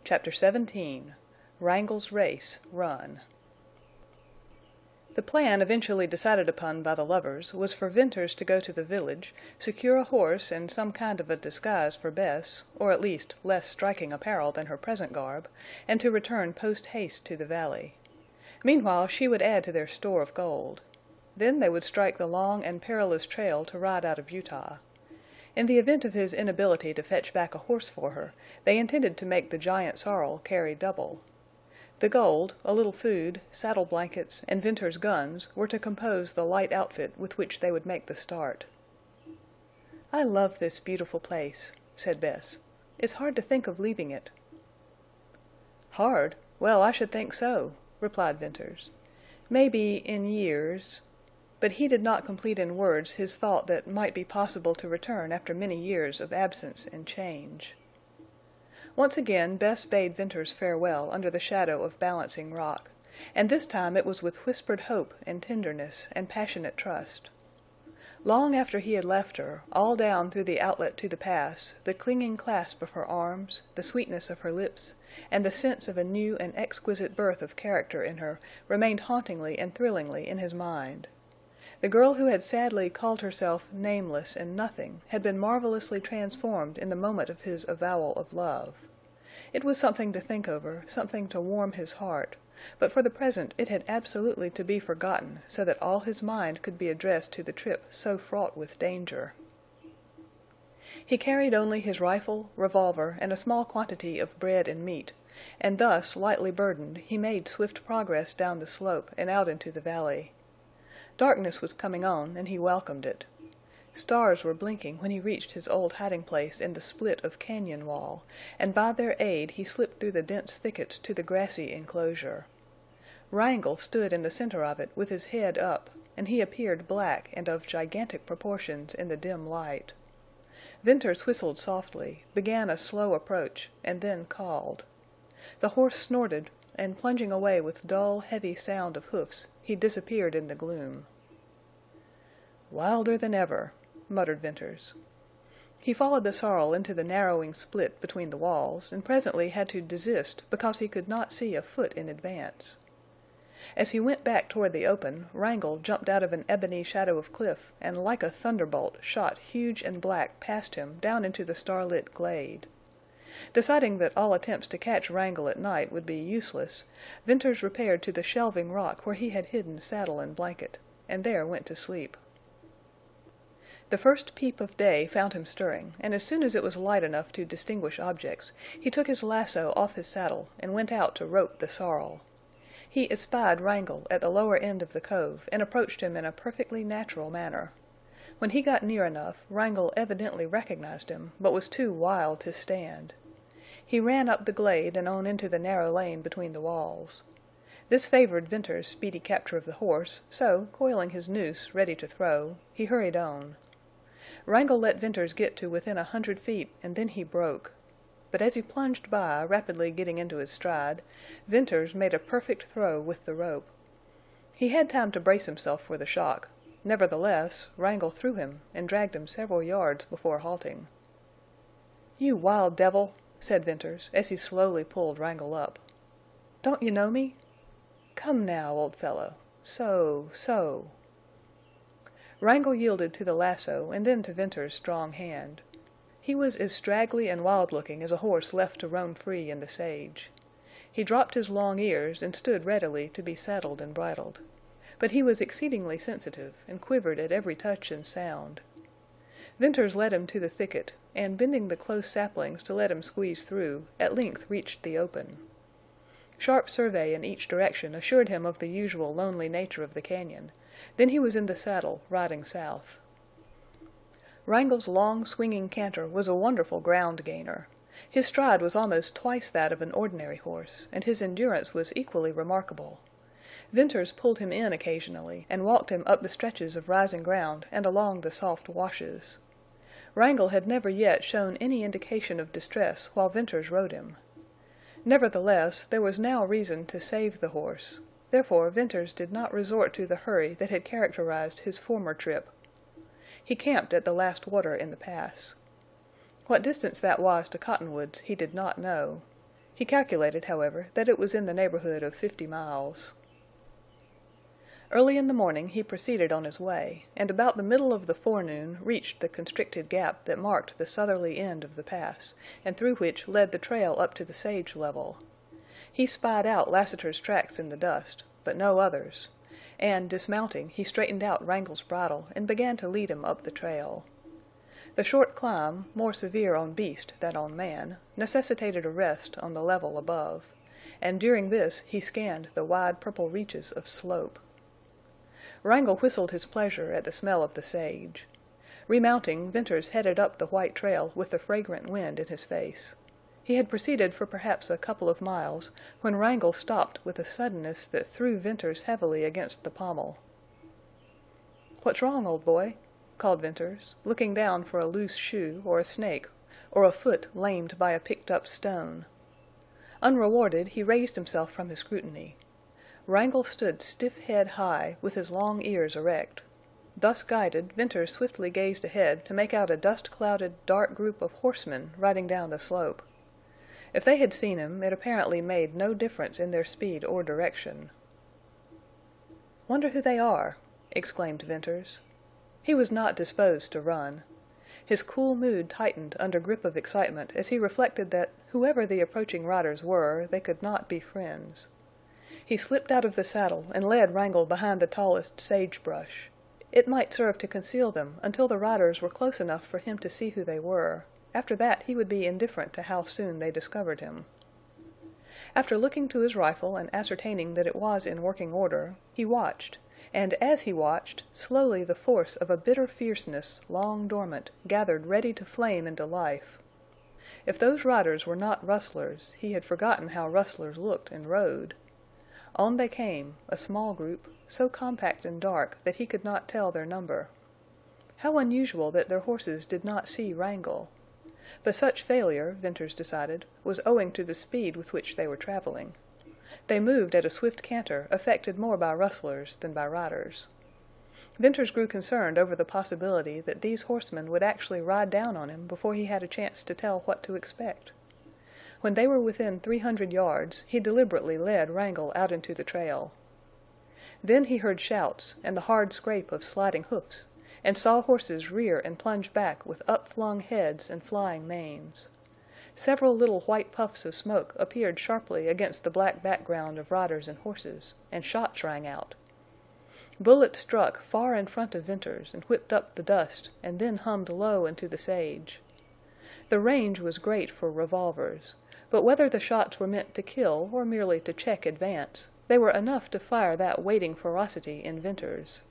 Chapter 17. Wrangle's Race, Run. The plan eventually decided upon by the lovers was for Venters to go to the village, secure a horse and some kind of a disguise for Bess, or at least less striking apparel than her present garb, and to return post-haste to the valley. Meanwhile she would add to their store of gold. Then they would strike the long and perilous trail to ride out of Utah. In the event of his inability to fetch back a horse for her, they intended to make the giant sorrel carry double. The gold, a little food, saddle blankets, and Venters' guns were to compose the light outfit with which they would make the start. "I love this beautiful place," said Bess. "It's hard to think of leaving it." "Hard? Well, I should think so," replied Venters. "Maybe in years—" But he did not complete in words his thought that might be possible to return after many years of absence and change. Once again Bess bade Venters farewell under the shadow of Balancing Rock, and this time it was with whispered hope and tenderness and passionate trust. Long after he had left her, all down through the outlet to the pass, the clinging clasp of her arms, the sweetness of her lips, and the sense of a new and exquisite birth of character in her remained hauntingly and thrillingly in his mind. The girl who had sadly called herself nameless and nothing had been marvelously transformed in the moment of his avowal of love. It was something to think over, something to warm his heart, but for the present it had absolutely to be forgotten so that all his mind could be addressed to the trip so fraught with danger. He carried only his rifle, revolver, and a small quantity of bread and meat, and thus lightly burdened he made swift progress down the slope and out into the valley. Darkness was coming on, and he welcomed it. Stars were blinking when he reached his old hiding place in the split of cañon wall, and by their aid he slipped through the dense thickets to the grassy enclosure. Wrangle stood in the center of it with his head up, and he appeared black and of gigantic proportions in the dim light. Venters whistled softly, began a slow approach, and then called. The horse snorted, and plunging away with dull, heavy sound of hoofs, he disappeared in the gloom. "Wilder than ever," muttered Venters. He followed the sorrel into the narrowing split between the walls, and presently had to desist because he could not see a foot in advance. As he went back toward the open, Wrangle jumped out of an ebony shadow of cliff and like a thunderbolt shot huge and black past him down into the starlit glade. Deciding that all attempts to catch Wrangle at night would be useless, Venters repaired to the shelving rock where he had hidden saddle and blanket, and there went to sleep. The first peep of day found him stirring, and as soon as it was light enough to distinguish objects, he took his lasso off his saddle and went out to rope the sorrel. He espied Wrangle at the lower end of the cove and approached him in a perfectly natural manner. When he got near enough, Wrangle evidently recognized him, but was too wild to stand. He ran up the glade and on into the narrow lane between the walls. This favored Venters' speedy capture of the horse, so, coiling his noose ready to throw, he hurried on. Wrangle let Venters get to within 100 feet, and then he broke. But as he plunged by, rapidly getting into his stride, Venters made a perfect throw with the rope. He had time to brace himself for the shock. Nevertheless, Wrangle threw him and dragged him several yards before halting. "You wild devil!" said Venters, as he slowly pulled Wrangle up. "Don't you know me? Come now, old fellow. So. Wrangle yielded to the lasso and then to Venters' strong hand. He was as straggly and wild-looking as a horse left to roam free in the sage. He dropped his long ears and stood readily to be saddled and bridled. But he was exceedingly sensitive and quivered at every touch and sound. Venters led him to the thicket, and bending the close saplings to let him squeeze through, at length reached the open. Sharp survey in each direction assured him of the usual lonely nature of the cañon. Then he was in the saddle, riding south. Wrangle's long, swinging canter was a wonderful ground gainer. His stride was almost twice that of an ordinary horse, and his endurance was equally remarkable. Venters pulled him in occasionally and walked him up the stretches of rising ground and along the soft washes. Wrangle had never yet shown any indication of distress while Venters rode him. Nevertheless, there was now reason to save the horse. Therefore Venters did not resort to the hurry that had characterized his former trip. He camped at the last water in the pass. What distance that was to Cottonwoods he did not know. He calculated, however, that it was in the neighborhood of 50 miles. Early in the morning he proceeded on his way, and about the middle of the forenoon reached the constricted gap that marked the southerly end of the pass, and through which led the trail up to the sage level. He spied out Lassiter's tracks in the dust, but no others, and, dismounting, he straightened out Wrangle's bridle and began to lead him up the trail. The short climb, more severe on beast than on man, necessitated a rest on the level above, and during this he scanned the wide purple reaches of slope. Wrangle whistled his pleasure at the smell of the sage. Remounting, Venters headed up the white trail with the fragrant wind in his face. He had proceeded for perhaps a couple of miles when Wrangle stopped with a suddenness that threw Venters heavily against the pommel. "What's wrong, old boy?" called Venters, looking down for a loose shoe or a snake or a foot lamed by a picked-up stone. Unrewarded, he raised himself from his scrutiny. Wrangle stood stiff head high, with his long ears erect. Thus guided, Venters swiftly gazed ahead to make out a dust-clouded, dark group of horsemen riding down the slope. If they had seen him, it apparently made no difference in their speed or direction. "Wonder who they are," exclaimed Venters. He was not disposed to run. His cool mood tightened under grip of excitement as he reflected that, whoever the approaching riders were, they could not be friends. He slipped out of the saddle and led Wrangle behind the tallest sagebrush. It might serve to conceal them until the riders were close enough for him to see who they were. After that he would be indifferent to how soon they discovered him. After looking to his rifle and ascertaining that it was in working order, he watched, and as he watched, slowly the force of a bitter fierceness, long dormant, gathered ready to flame into life. If those riders were not rustlers, he had forgotten how rustlers looked and rode. On they came, a small group, so compact and dark that he could not tell their number. How unusual that their horses did not see Wrangle! But such failure, Venters decided, was owing to the speed with which they were traveling. They moved at a swift canter, affected more by rustlers than by riders. Venters grew concerned over the possibility that these horsemen would actually ride down on him before he had a chance to tell what to expect. When they were within 300 yards, he deliberately led Wrangle out into the trail. Then he heard shouts and the hard scrape of sliding hoofs, and saw horses rear and plunge back with upflung heads and flying manes. Several little white puffs of smoke appeared sharply against the black background of riders and horses, and shots rang out. Bullets struck far in front of Venters and whipped up the dust and then hummed low into the sage. The range was great for revolvers, but whether the shots were meant to kill or merely to check advance, they were enough to fire that waiting ferocity in Venters.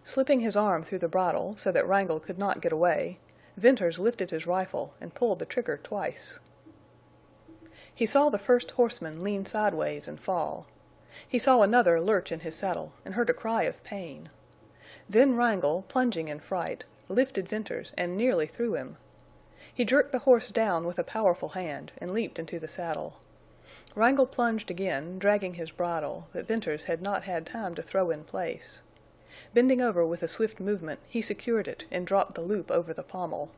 Slipping his arm through the bridle so that Wrangle could not get away, Venters lifted his rifle and pulled the trigger twice. He saw the first horseman lean sideways and fall. He saw another lurch in his saddle and heard a cry of pain. Then Wrangle, plunging in fright, lifted Venters and nearly threw him. He jerked the horse down with a powerful hand and leaped into the saddle. Wrangle plunged again, dragging his bridle, that Venters had not had time to throw in place. Bending over with a swift movement, he secured it and dropped the loop over the pommel.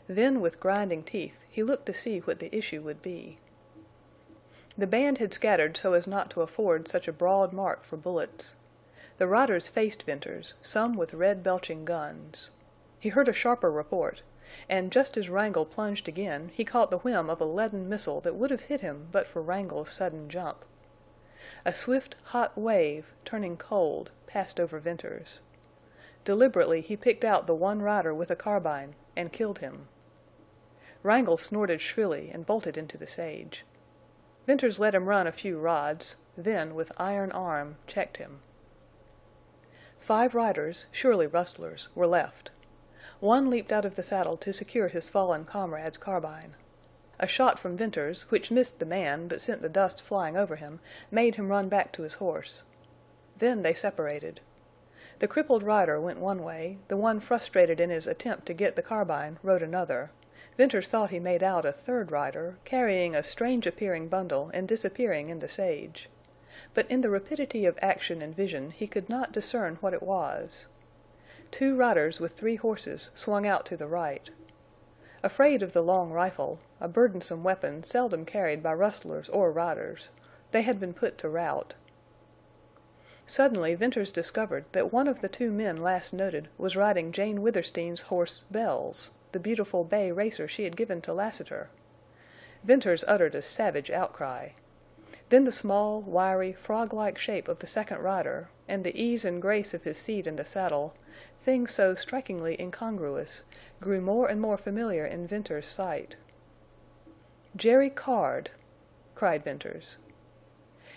Then, with grinding teeth, he looked to see what the issue would be. The band had scattered so as not to afford such a broad mark for bullets. The riders faced Venters, some with red-belching guns. He heard a sharper report, and just as Wrangle plunged again, he caught the whim of a leaden missile that would have hit him but for Wrangle's sudden jump. A swift, hot wave, turning cold, passed over Venters. Deliberately he picked out the one rider with a carbine and killed him. Wrangle snorted shrilly and bolted into the sage. Venters let him run a few rods, then with iron arm checked him. 5 riders, surely rustlers, were left. One leaped out of the saddle to secure his fallen comrade's carbine. A shot from Venters, which missed the man but sent the dust flying over him, made him run back to his horse. Then they separated. The crippled rider went one way, the one frustrated in his attempt to get the carbine rode another. Venters thought he made out a third rider, carrying a strange-appearing bundle and disappearing in the sage. But in the rapidity of action and vision he could not discern what it was. 2 riders with 3 horses swung out to the right. Afraid of the long rifle, a burdensome weapon seldom carried by rustlers or riders, they had been put to rout. Suddenly Venters discovered that one of the two men last noted was riding Jane Withersteen's horse Bells, the beautiful bay racer she had given to Lassiter. Venters uttered a savage outcry. Then the small, wiry, frog-like shape of the second rider, and the ease and grace of his seat in the saddle, things so strikingly incongruous, grew more and more familiar in Venters' sight. "Jerry Card!" cried Venters.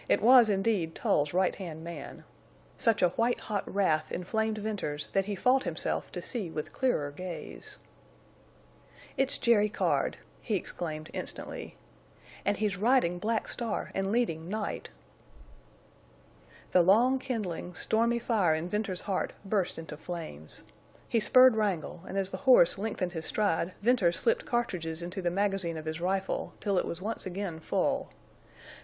It was indeed Tull's right-hand man. Such a white-hot wrath inflamed Venters that he fought himself to see with clearer gaze. "It's Jerry Card!" he exclaimed instantly. "And he's riding Black Star and leading Night!" The long kindling, stormy fire in Venters' heart burst into flames. He spurred Wrangle, and as the horse lengthened his stride, Venters slipped cartridges into the magazine of his rifle till it was once again full.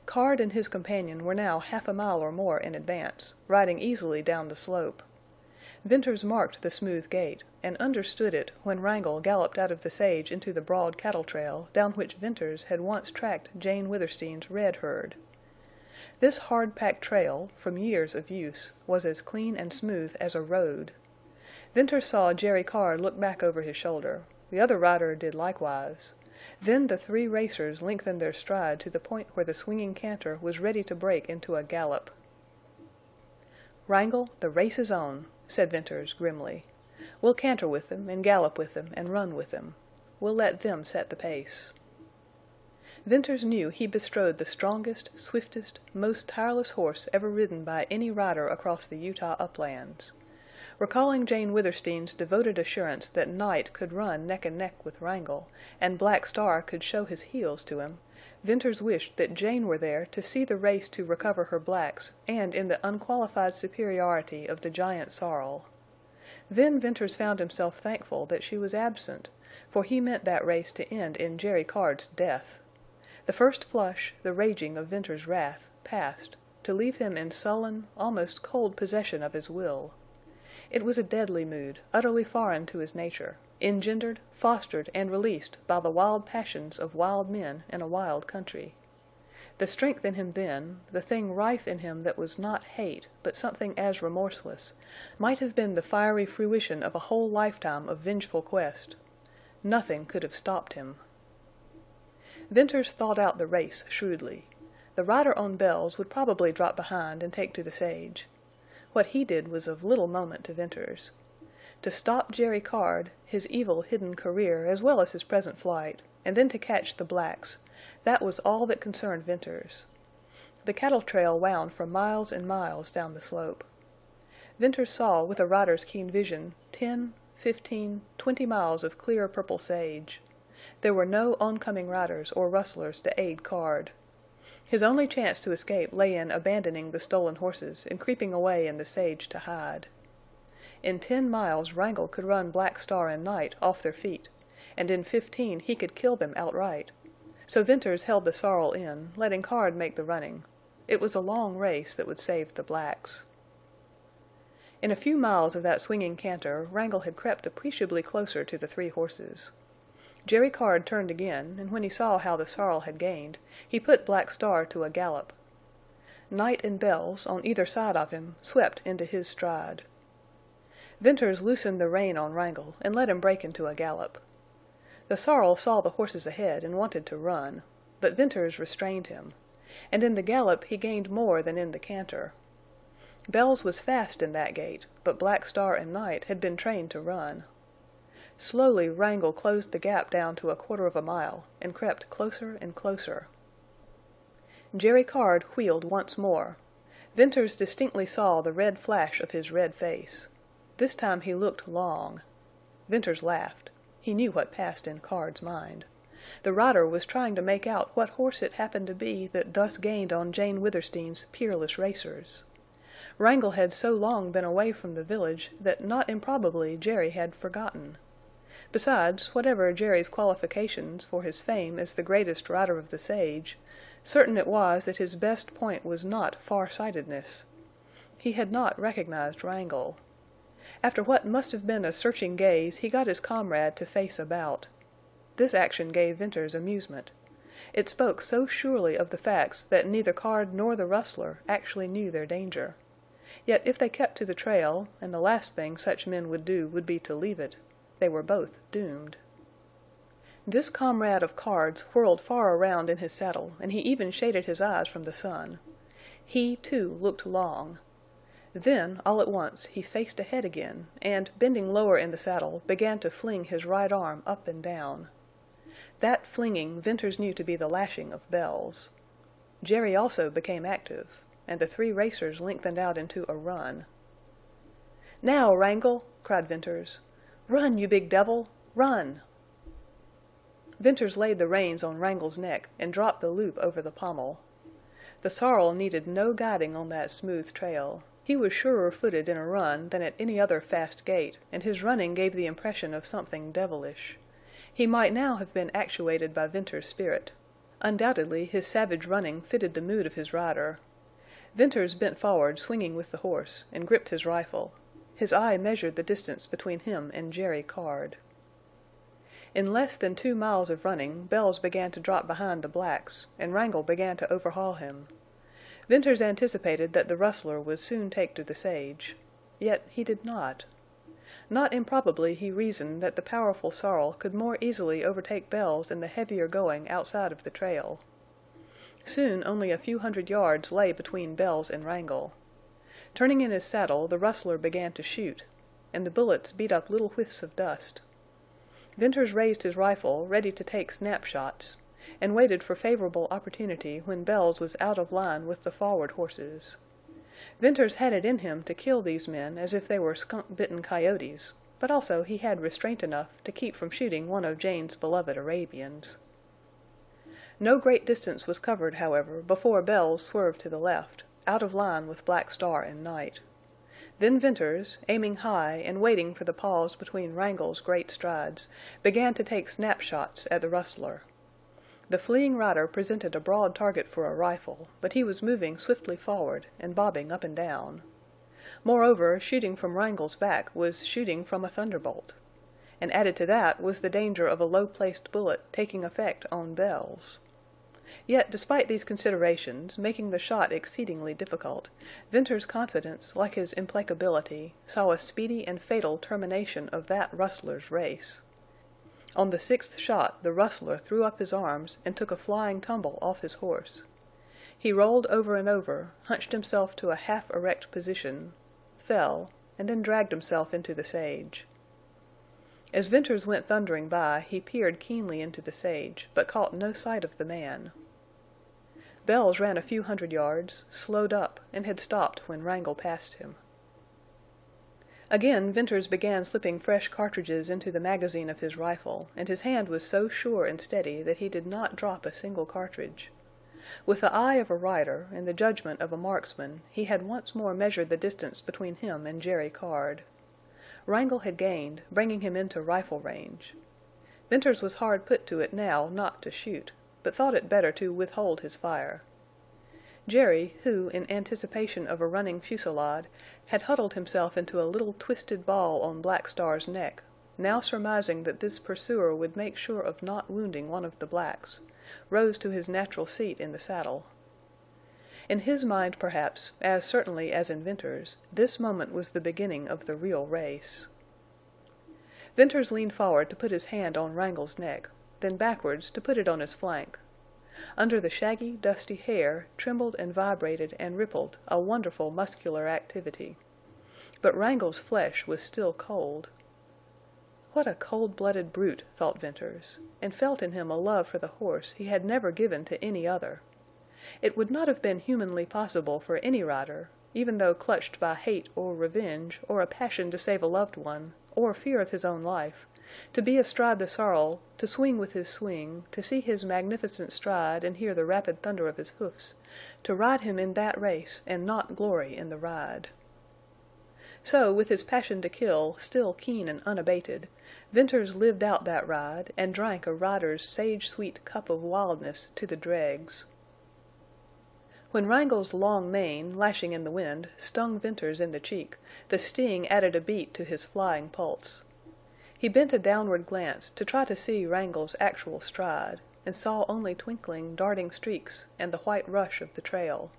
Card and his companion were now half a mile or more in advance, riding easily down the slope. Venters marked the smooth gait, and understood it when Wrangle galloped out of the sage into the broad cattle trail down which Venters had once tracked Jane Withersteen's red herd. This hard-packed trail, from years of use, was as clean and smooth as a road. Venters saw Jerry Card look back over his shoulder. The other rider did likewise. Then the three racers lengthened their stride to the point where the swinging canter was ready to break into a gallop. "Wrangle, the race is on," said Venters grimly. "We'll canter with them, and gallop with them, and run with them. We'll let them set the pace." Venters knew he bestrode the strongest, swiftest, most tireless horse ever ridden by any rider across the Utah uplands. Recalling Jane Withersteen's devoted assurance that Night could run neck and neck with Wrangle, and Black Star could show his heels to him, Venters wished that Jane were there to see the race to recover her blacks and in the unqualified superiority of the giant sorrel. Then Venters found himself thankful that she was absent, for he meant that race to end in Jerry Card's death. The first flush, the raging of Venters' wrath, passed, to leave him in sullen, almost cold possession of his will. It was a deadly mood, utterly foreign to his nature, engendered, fostered, and released by the wild passions of wild men in a wild country. The strength in him then, the thing rife in him that was not hate, but something as remorseless, might have been the fiery fruition of a whole lifetime of vengeful quest. Nothing could have stopped him. Venters thought out the race shrewdly. The rider on Bells would probably drop behind and take to the sage. What he did was of little moment to Venters. To stop Jerry Card, his evil hidden career as well as his present flight, and then to catch the blacks, that was all that concerned Venters. The cattle trail wound for miles and miles down the slope. Venters saw with a rider's keen vision 10, 15, 20 miles of clear purple sage. There were no oncoming riders or rustlers to aid Card. His only chance to escape lay in abandoning the stolen horses and creeping away in the sage to hide. In 10 miles Wrangle could run Black Star and Night off their feet, and in 15 he could kill them outright. So Venters held the sorrel in, letting Card make the running. It was a long race that would save the blacks. In a few miles of that swinging canter Wrangle had crept appreciably closer to the three horses. Jerry Card turned again, and when he saw how the sorrel had gained, he put Black Star to a gallop. Night and Bells, on either side of him, swept into his stride. Venters loosened the rein on Wrangle and let him break into a gallop. The sorrel saw the horses ahead and wanted to run, but Venters restrained him, and in the gallop he gained more than in the canter. Bells was fast in that gait, but Black Star and Night had been trained to run. Slowly Wrangle closed the gap down to 1/4 of a mile, and crept closer and closer. Jerry Card wheeled once more. Venters distinctly saw the red flash of his red face. This time he looked long. Venters laughed. He knew what passed in Card's mind. The rider was trying to make out what horse it happened to be that thus gained on Jane Withersteen's peerless racers. Wrangle had so long been away from the village that not improbably Jerry had forgotten. Besides, whatever Jerry's qualifications for his fame as the greatest rider of the sage, certain it was that his best point was not far-sightedness. He had not recognized Wrangle. After what must have been a searching gaze he got his comrade to face about. This action gave Venters amusement. It spoke so surely of the facts that neither Card nor the rustler actually knew their danger. Yet if they kept to the trail, and the last thing such men would do would be to leave it, they were both doomed. This comrade of Card's whirled far around in his saddle, and he even shaded his eyes from the sun. He, too, looked long. Then, all at once, he faced ahead again, and, bending lower in the saddle, began to fling his right arm up and down. That flinging Venters knew to be the lashing of Bells. Jerry also became active, and the three racers lengthened out into a run. "Now, Wrangle!" cried Venters. "Run, you big devil! Run!" Venters laid the reins on Wrangle's neck and dropped the loop over the pommel. The sorrel needed no guiding on that smooth trail. He was surer-footed in a run than at any other fast gait, and his running gave the impression of something devilish. He might now have been actuated by Venters' spirit. Undoubtedly his savage running fitted the mood of his rider. Venters bent forward, swinging with the horse, and gripped his rifle. His eye measured the distance between him and Jerry Card. In less than 2 miles of running, Bells began to drop behind the blacks, and Wrangle began to overhaul him. Venters anticipated that the rustler would soon take to the sage. Yet he did not. Not improbably he reasoned that the powerful sorrel could more easily overtake Bells in the heavier going outside of the trail. Soon only a few hundred yards lay between Bells and Wrangle. Turning in his saddle, the rustler began to shoot, and the bullets beat up little whiffs of dust. Venters raised his rifle, ready to take snapshots, and waited for favorable opportunity when Bells was out of line with the forward horses. Venters had it in him to kill these men as if they were skunk-bitten coyotes, but also he had restraint enough to keep from shooting one of Jane's beloved Arabians. No great distance was covered, however, before Bells swerved to the left, out of line with Black Star and Night. Then Venters, aiming high and waiting for the pause between Wrangle's great strides, began to take snapshots at the rustler. The fleeing rider presented a broad target for a rifle, but he was moving swiftly forward and bobbing up and down. Moreover, shooting from Wrangle's back was shooting from a thunderbolt. And added to that was the danger of a low-placed bullet taking effect on Bells. Yet, despite these considerations, making the shot exceedingly difficult, Venters' confidence, like his implacability, saw a speedy and fatal termination of that rustler's race. On the 6th shot the rustler threw up his arms and took a flying tumble off his horse. He rolled over and over, hunched himself to a half-erect position, fell, and then dragged himself into the sage. As Venters went thundering by, he peered keenly into the sage, but caught no sight of the man. Bells ran a few hundred yards, slowed up, and had stopped when Wrangle passed him. Again Venters began slipping fresh cartridges into the magazine of his rifle, and his hand was so sure and steady that he did not drop a single cartridge. With the eye of a rider and the judgment of a marksman, he had once more measured the distance between him and Jerry Card. Wrangle had gained, bringing him into rifle range. Venters was hard put to it now not to shoot, but thought it better to withhold his fire. Jerry, who, in anticipation of a running fusillade, had huddled himself into a little twisted ball on Black Star's neck, now surmising that this pursuer would make sure of not wounding one of the blacks, rose to his natural seat in the saddle. In his mind, perhaps, as certainly as in Venters', this moment was the beginning of the real race. Venters leaned forward to put his hand on Wrangle's neck, then backwards to put it on his flank. Under the shaggy, dusty hair trembled and vibrated and rippled a wonderful muscular activity. But Wrangle's flesh was still cold. What a cold-blooded brute, thought Venters, and felt in him a love for the horse he had never given to any other. It would not have been humanly possible for any rider, even though clutched by hate or revenge or a passion to save a loved one, or fear of his own life, to be astride the sorrel, to swing with his swing, to see his magnificent stride and hear the rapid thunder of his hoofs, to ride him in that race and not glory in the ride. So, with his passion to kill still keen and unabated, Venters lived out that ride and drank a rider's sage-sweet cup of wildness to the dregs. When Wrangle's long mane, lashing in the wind, stung Venters in the cheek, the sting added a beat to his flying pulse. He bent a downward glance to try to see Wrangle's actual stride, and saw only twinkling, darting streaks and the white rush of the trail.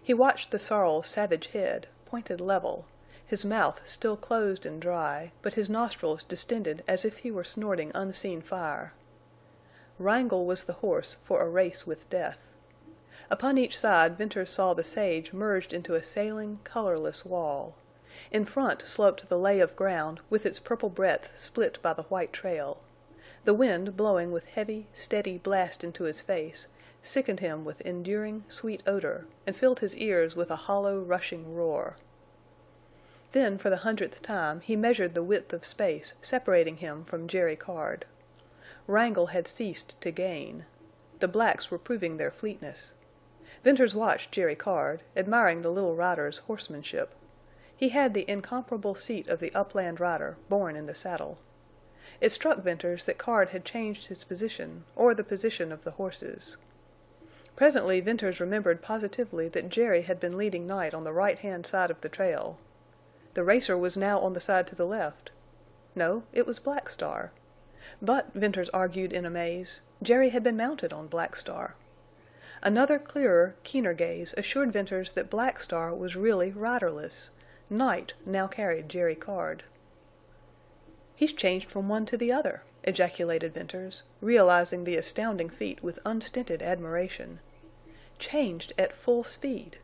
He watched the sorrel's savage head, pointed level, his mouth still closed and dry, but his nostrils distended as if he were snorting unseen fire. Wrangle was the horse for a race with death. Upon each side Venters saw the sage merged into a sailing, colorless wall. In front sloped the lay of ground with its purple breadth split by the white trail. The wind, blowing with heavy, steady blast into his face, sickened him with enduring, sweet odor, and filled his ears with a hollow, rushing roar. Then, for the 100th time, he measured the width of space separating him from Jerry Card. Wrangle had ceased to gain. The blacks were proving their fleetness. Venters watched Jerry Card, admiring the little rider's horsemanship. He had the incomparable seat of the upland rider, born in the saddle. It struck Venters that Card had changed his position, or the position of the horses. Presently Venters remembered positively that Jerry had been leading Night on the right-hand side of the trail. The racer was now on the side to the left. No, it was Black Star. But, Venters argued in amaze, Jerry had been mounted on Black Star. Another clearer, keener gaze assured Venters that Black Star was really riderless. Night now carried Jerry Card. "He's changed from one to the other," ejaculated Venters, realizing the astounding feat with unstinted admiration. "Changed at full speed.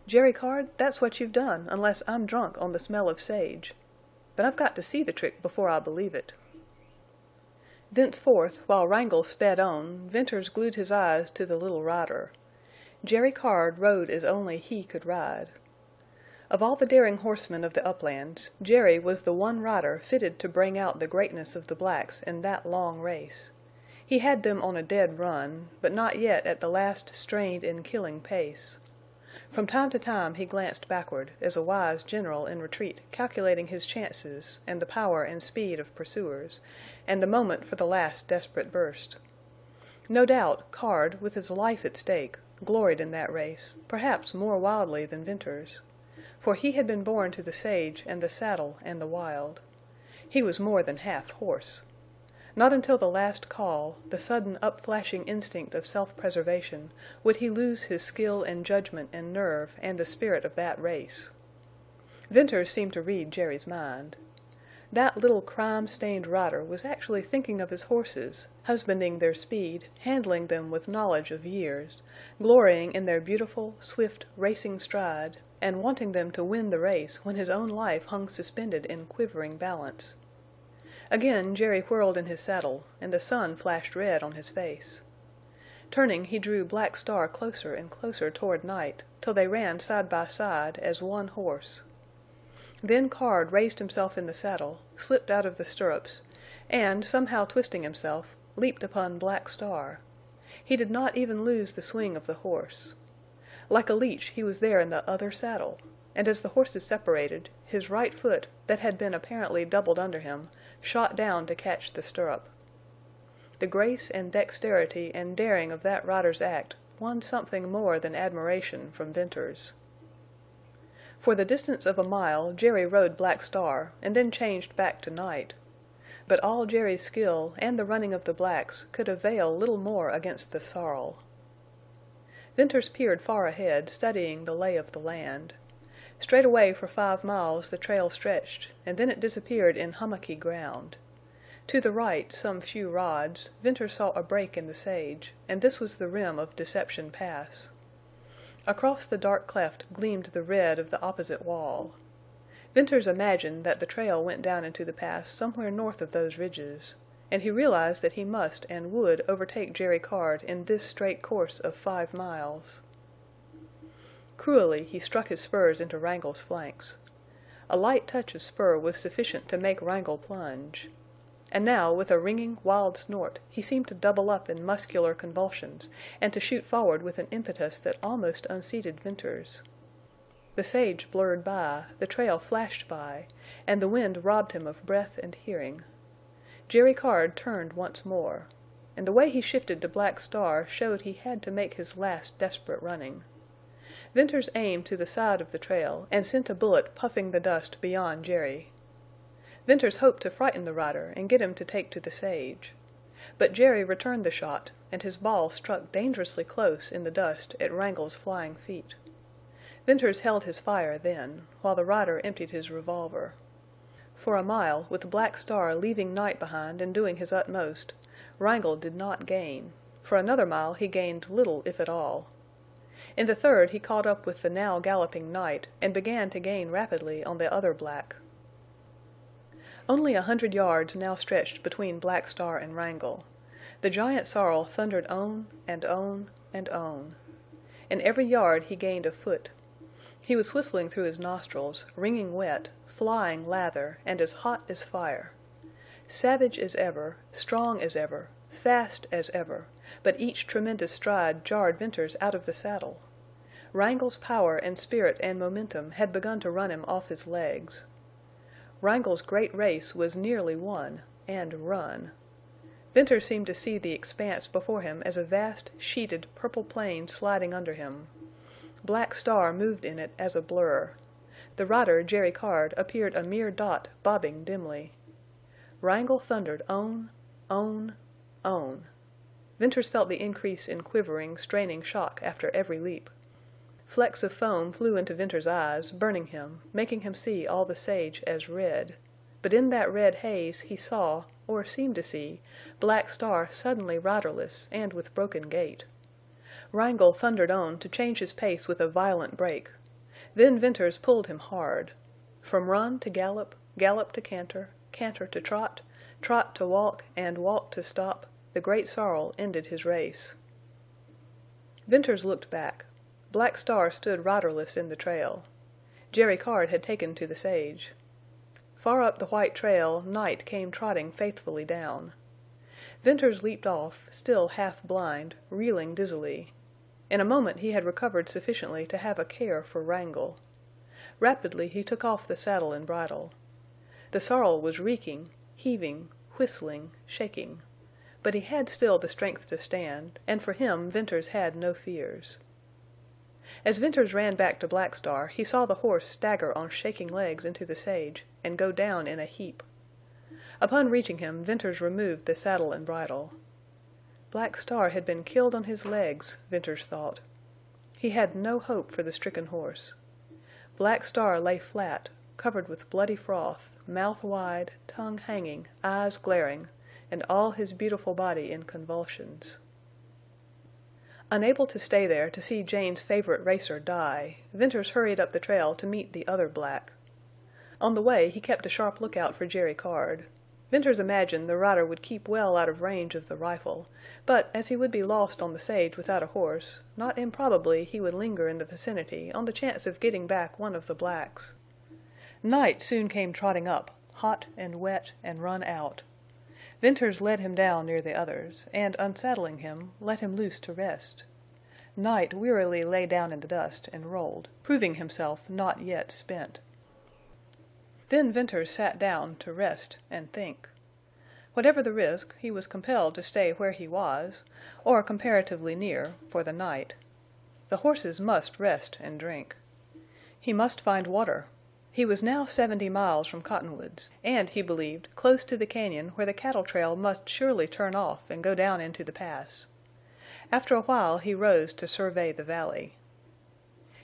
Jerry Card, that's what you've done, unless I'm drunk on the smell of sage. But I've got to see the trick before I believe it." Thenceforth, while Wrangle sped on, Venters glued his eyes to the little rider. Jerry Card rode as only he could ride. Of all the daring horsemen of the uplands, Jerry was the one rider fitted to bring out the greatness of the blacks in that long race. He had them on a dead run, but not yet at the last strained and killing pace. From time to time he glanced backward, as a wise general in retreat calculating his chances and the power and speed of pursuers, and the moment for the last desperate burst. No doubt Card, with his life at stake, gloried in that race, perhaps more wildly than Venters. For he had been born to the sage and the saddle and the wild. He was more than half horse. Not until the last call, the sudden upflashing instinct of self-preservation, would he lose his skill and judgment and nerve and the spirit of that race. Venters seemed to read Jerry's mind. That little crime-stained rider was actually thinking of his horses, husbanding their speed, handling them with knowledge of years, glorying in their beautiful, swift, racing stride, and wanting them to win the race when his own life hung suspended in quivering balance. Again Jerry whirled in his saddle, and the sun flashed red on his face. Turning, he drew Black Star closer and closer toward Night, till they ran side by side as one horse. Then Card raised himself in the saddle, slipped out of the stirrups, and, somehow twisting himself, leaped upon Black Star. He did not even lose the swing of the horse. Like a leech he was there in the other saddle, and as the horses separated, his right foot, that had been apparently doubled under him, shot down to catch the stirrup. The grace and dexterity and daring of that rider's act won something more than admiration from Venters. For the distance of a mile Jerry rode Black Star, and then changed back to Night. But all Jerry's skill and the running of the blacks could avail little more against the sorrel. Venters peered far ahead, studying the lay of the land. Straight away for 5 miles the trail stretched, and then it disappeared in hummocky ground. To the right, some few rods, Venters saw a break in the sage, and this was the rim of Deception Pass. Across the dark cleft gleamed the red of the opposite wall. Venters imagined that the trail went down into the pass somewhere north of those ridges, and he realized that he must and would overtake Jerry Card in this straight course of 5 miles. Cruelly he struck his spurs into Wrangle's flanks. A light touch of spur was sufficient to make Wrangle plunge. And now, with a ringing, wild snort, he seemed to double up in muscular convulsions, and to shoot forward with an impetus that almost unseated Venters. The sage blurred by, the trail flashed by, and the wind robbed him of breath and hearing. Jerry Card turned once more, and the way he shifted to Black Star showed he had to make his last desperate running. Venters aimed to the side of the trail and sent a bullet puffing the dust beyond Jerry. Venters hoped to frighten the rider and get him to take to the sage. But Jerry returned the shot, and his ball struck dangerously close in the dust at Wrangle's flying feet. Venters held his fire then, while the rider emptied his revolver. For a mile, with Black Star leaving Night behind and doing his utmost, Wrangle did not gain. For another mile he gained little if at all. In the third he caught up with the now galloping Night and began to gain rapidly on the other black. Only 100 yards now stretched between Black Star and Wrangle. The giant sorrel thundered on and on and on. In every yard he gained a foot. He was whistling through his nostrils, wringing wet, flying lather, and as hot as fire. Savage as ever, strong as ever, fast as ever, but each tremendous stride jarred Venters out of the saddle. Wrangle's power and spirit and momentum had begun to run him off his legs. Wrangle's great race was nearly won, and run. Venters seemed to see the expanse before him as a vast, sheeted, purple plain sliding under him. Black Star moved in it as a blur. The rider, Jerry Card, appeared a mere dot bobbing dimly. Wrangle thundered on. Venters felt the increase in quivering, straining shock after every leap. Flecks of foam flew into Venters' eyes, burning him, making him see all the sage as red. But in that red haze he saw, or seemed to see, Black Star suddenly riderless and with broken gait. Wrangle thundered on to change his pace with a violent break. Then Venters pulled him hard. From run to gallop, gallop to canter, canter to trot, trot to walk, and walk to stop, the great sorrel ended his race. Venters looked back. Black Star stood riderless in the trail. Jerry Card had taken to the sage. Far up the white trail Night came trotting faithfully down. Venters leaped off, still half blind, reeling dizzily. In a moment he had recovered sufficiently to have a care for Wrangle. Rapidly he took off the saddle and bridle. The sorrel was reeking, heaving, whistling, shaking. But he had still the strength to stand, and for him Venters had no fears. As Venters ran back to Black Star, he saw the horse stagger on shaking legs into the sage and go down in a heap. Upon reaching him, Venters removed the saddle and bridle. Black Star had been killed on his legs, Venters thought. He had no hope for the stricken horse. Black Star lay flat, covered with bloody froth, mouth wide, tongue hanging, eyes glaring, and all his beautiful body in convulsions. Unable to stay there to see Jane's favorite racer die, Venters hurried up the trail to meet the other black. On the way he kept a sharp lookout for Jerry Card. Venters imagined the rider would keep well out of range of the rifle, but as he would be lost on the sage without a horse, not improbably he would linger in the vicinity on the chance of getting back one of the blacks. Night soon came trotting up, hot and wet and run out. Venters led him down near the others, and, unsaddling him, let him loose to rest. Night wearily lay down in the dust and rolled, proving himself not yet spent. Then Venters sat down to rest and think. Whatever the risk, he was compelled to stay where he was, or comparatively near, for the night. The horses must rest and drink. He must find water. He was now 70 miles from Cottonwoods, and, he believed, close to the cañon where the cattle trail must surely turn off and go down into the pass. After a while he rose to survey the valley.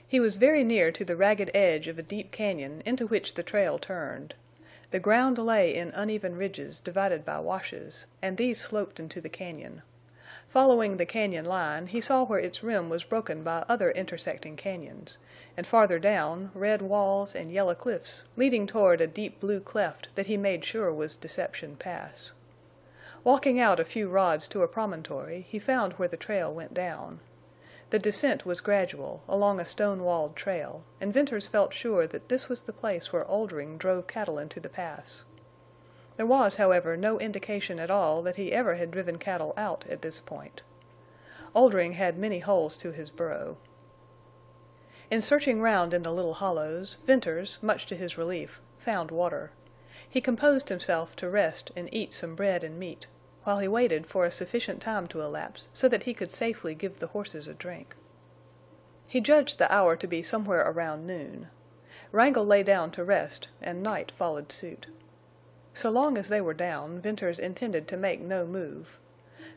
He was very near to the ragged edge of a deep cañon into which the trail turned. The ground lay in uneven ridges divided by washes, and these sloped into the cañon. Following the cañon line, he saw where its rim was broken by other intersecting cañons, and farther down, red walls and yellow cliffs leading toward a deep blue cleft that he made sure was Deception Pass. Walking out a few rods to a promontory, he found where the trail went down. The descent was gradual, along a stone-walled trail, and Venters felt sure that this was the place where Oldring drove cattle into the pass. There was, however, no indication at all that he ever had driven cattle out at this point. Oldring had many holes to his burrow. In searching round in the little hollows, Venters, much to his relief, found water. He composed himself to rest and eat some bread and meat, while he waited for a sufficient time to elapse so that he could safely give the horses a drink. He judged the hour to be somewhere around noon. Wrangle lay down to rest, and Night followed suit. So long as they were down, Venters intended to make no move.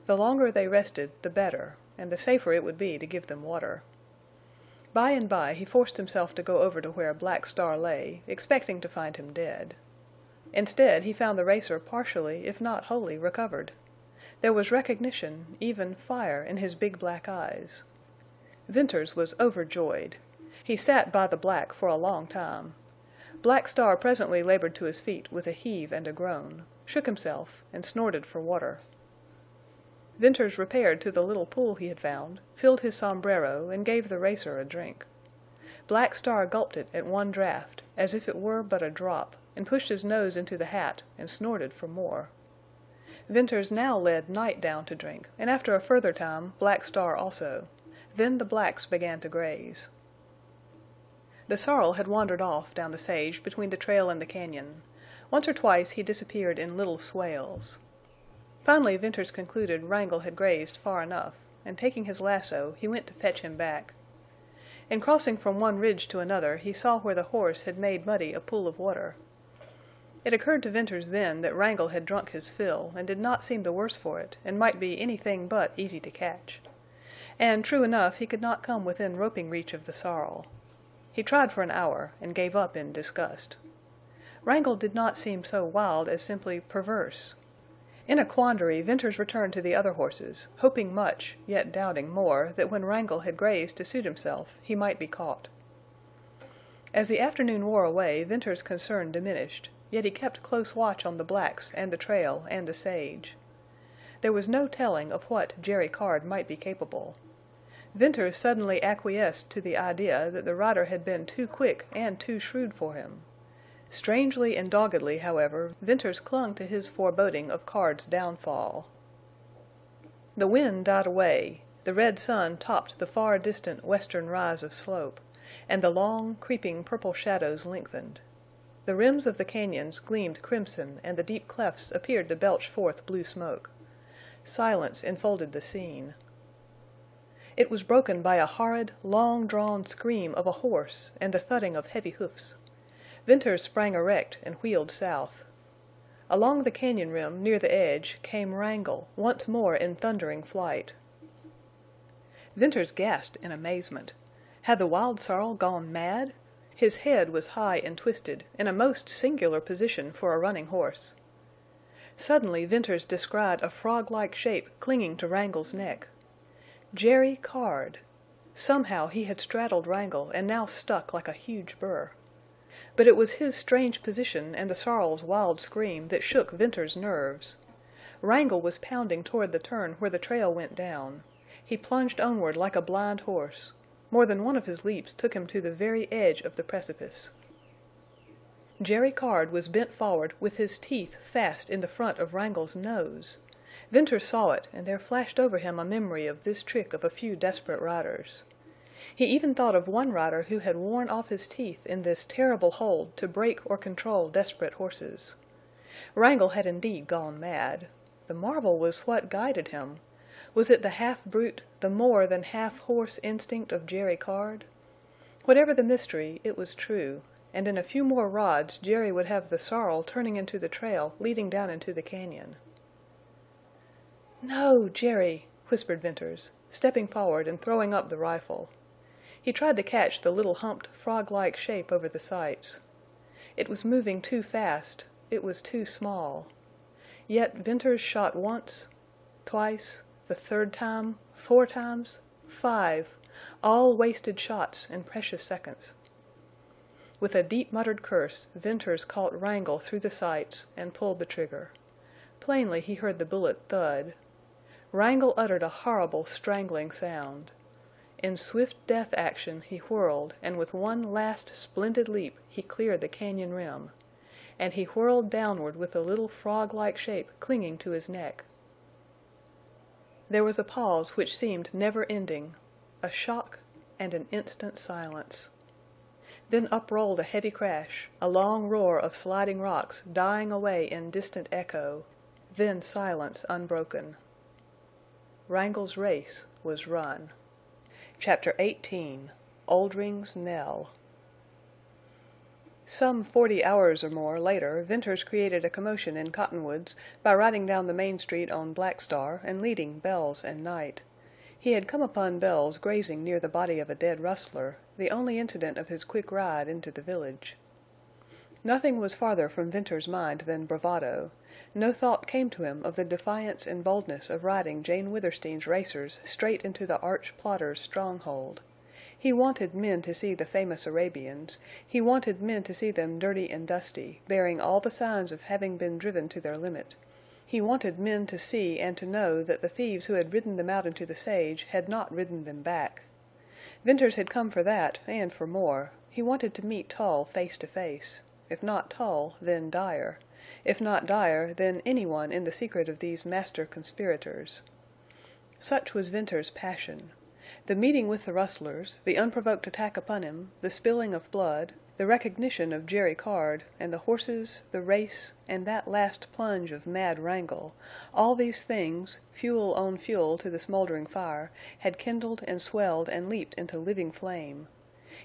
The longer they rested, the better, and the safer it would be to give them water. By and by he forced himself to go over to where Black Star lay, expecting to find him dead. Instead, he found the racer partially, if not wholly, recovered. There was recognition, even fire, in his big black eyes. Venters was overjoyed. He sat by the black for a long time. Black Star presently labored to his feet with a heave and a groan, shook himself, and snorted for water. Venters repaired to the little pool he had found, filled his sombrero, and gave the racer a drink. Black Star gulped it at one draught, as if it were but a drop, and pushed his nose into the hat and snorted for more. Venters now led Night down to drink, and after a further time Black Star also. Then the blacks began to graze. The sorrel had wandered off down the sage between the trail and the cañon. Once or twice he disappeared in little swales. Finally Venters concluded Wrangle had grazed far enough, and taking his lasso, he went to fetch him back. In crossing from one ridge to another he saw where the horse had made muddy a pool of water. It occurred to Venters then that Wrangle had drunk his fill and did not seem the worse for it, and might be anything but easy to catch. And true enough, he could not come within roping reach of the sorrel. He tried for an hour, and gave up in disgust. Wrangle did not seem so wild as simply perverse. In a quandary, Venters returned to the other horses, hoping much, yet doubting more, that when Wrangle had grazed to suit himself, he might be caught. As the afternoon wore away, Venters' concern diminished, yet he kept close watch on the blacks and the trail and the sage. There was no telling of what Jerry Card might be capable. Venters suddenly acquiesced to the idea that the rider had been too quick and too shrewd for him. Strangely and doggedly, however, Venters clung to his foreboding of Card's downfall. The wind died away, the red sun topped the far distant western rise of slope, and the long, creeping purple shadows lengthened. The rims of the cañons gleamed crimson and the deep clefts appeared to belch forth blue smoke. Silence enfolded the scene. It was broken by a horrid, long-drawn scream of a horse and the thudding of heavy hoofs. Venters sprang erect and wheeled south. Along the cañon rim near the edge came Wrangle, once more in thundering flight. Venters gasped in amazement. Had the wild sorrel gone mad? His head was high and twisted, in a most singular position for a running horse. Suddenly Venters descried a frog-like shape clinging to Wrangle's neck. Jerry Card! Somehow he had straddled Wrangle and now stuck like a huge burr. But it was his strange position and the sorrel's wild scream that shook Venters' nerves. Wrangle was pounding toward the turn where the trail went down. He plunged onward like a blind horse. More than one of his leaps took him to the very edge of the precipice. Jerry Card was bent forward with his teeth fast in the front of Wrangle's nose. Venters saw it, and there flashed over him a memory of this trick of a few desperate riders. He even thought of one rider who had worn off his teeth in this terrible hold to break or control desperate horses. Wrangle had indeed gone mad. The marvel was what guided him. Was it the half-brute, the more than half-horse instinct of Jerry Card? Whatever the mystery, it was true, and in a few more rods Jerry would have the sorrel turning into the trail leading down into the cañon. "No, Jerry," whispered Venters, stepping forward and throwing up the rifle. He tried to catch the little humped, frog-like shape over the sights. It was moving too fast. It was too small. Yet Venters shot once, twice, the third time, 4 times, 5, all wasted shots and precious seconds. With a deep muttered curse, Venters caught Wrangle through the sights and pulled the trigger. Plainly he heard the bullet thud. Wrangle uttered a horrible, strangling sound. In swift death action he whirled, and with one last splendid leap he cleared the cañon rim. And he whirled downward with the little frog-like shape clinging to his neck. There was a pause which seemed never-ending, a shock, and an instant silence. Then uprolled a heavy crash, a long roar of sliding rocks dying away in distant echo, then silence unbroken. Wrangle's race was run. Chapter 18 Oldring's Knell. Some 40 hours or more later, Venters created a commotion in Cottonwoods by riding down the main street on Black Star and leading Bells and Night. He had come upon Bells grazing near the body of a dead rustler, the only incident of his quick ride into the village. Nothing was farther from Venters's mind than bravado. No thought came to him of the defiance and boldness of riding Jane Withersteen's racers straight into the arch plotter's stronghold. He wanted men to see the famous Arabians. He wanted men to see them dirty and dusty, bearing all the signs of having been driven to their limit. He wanted men to see and to know that the thieves who had ridden them out into the sage had not ridden them back. Venters had come for that and for more. He wanted to meet Tull face to face. If not Tull, then Dyer. If not Dyer, then anyone in the secret of these master conspirators. Such was Venters's passion. The meeting with the rustlers, the unprovoked attack upon him, the spilling of blood, the recognition of Jerry Card, and the horses, the race, and that last plunge of mad wrangle, all these things, fuel on fuel to the smoldering fire, had kindled and swelled and leaped into living flame.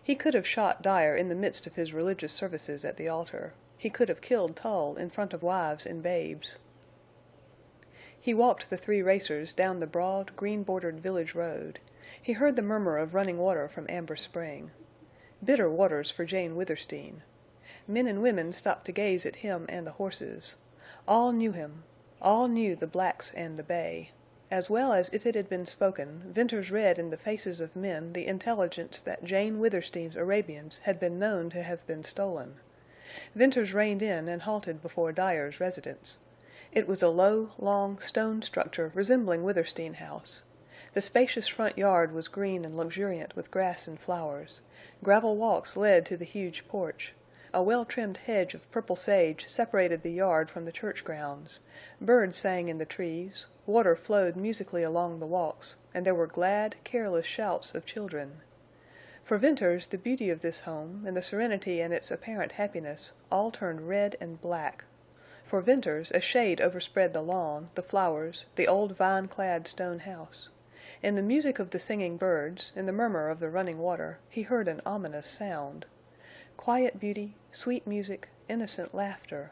He could have shot Dyer in the midst of his religious services at the altar. He could have killed Tull in front of wives and babes. He walked the 3 racers down the broad, green-bordered village road. He heard the murmur of running water from Amber Spring. Bitter waters for Jane Withersteen. Men and women stopped to gaze at him and the horses. All knew him. All knew the blacks and the bay. As well as if it had been spoken, Venters read in the faces of men the intelligence that Jane Withersteen's Arabians had been known to have been stolen. Venters reined in and halted before Dyer's residence. It was a low, long stone structure resembling Withersteen House. The spacious front yard was green and luxuriant with grass and flowers. Gravel walks led to the huge porch. A well-trimmed hedge of purple sage separated the yard from the church grounds. Birds sang in the trees. Water flowed musically along the walks, and there were glad, careless shouts of children. For Venters, the beauty of this home, and the serenity and its apparent happiness, all turned red and black. For Venters, a shade overspread the lawn, the flowers, the old vine-clad stone house. In the music of the singing birds, in the murmur of the running water, he heard an ominous sound. Quiet beauty, sweet music, innocent laughter.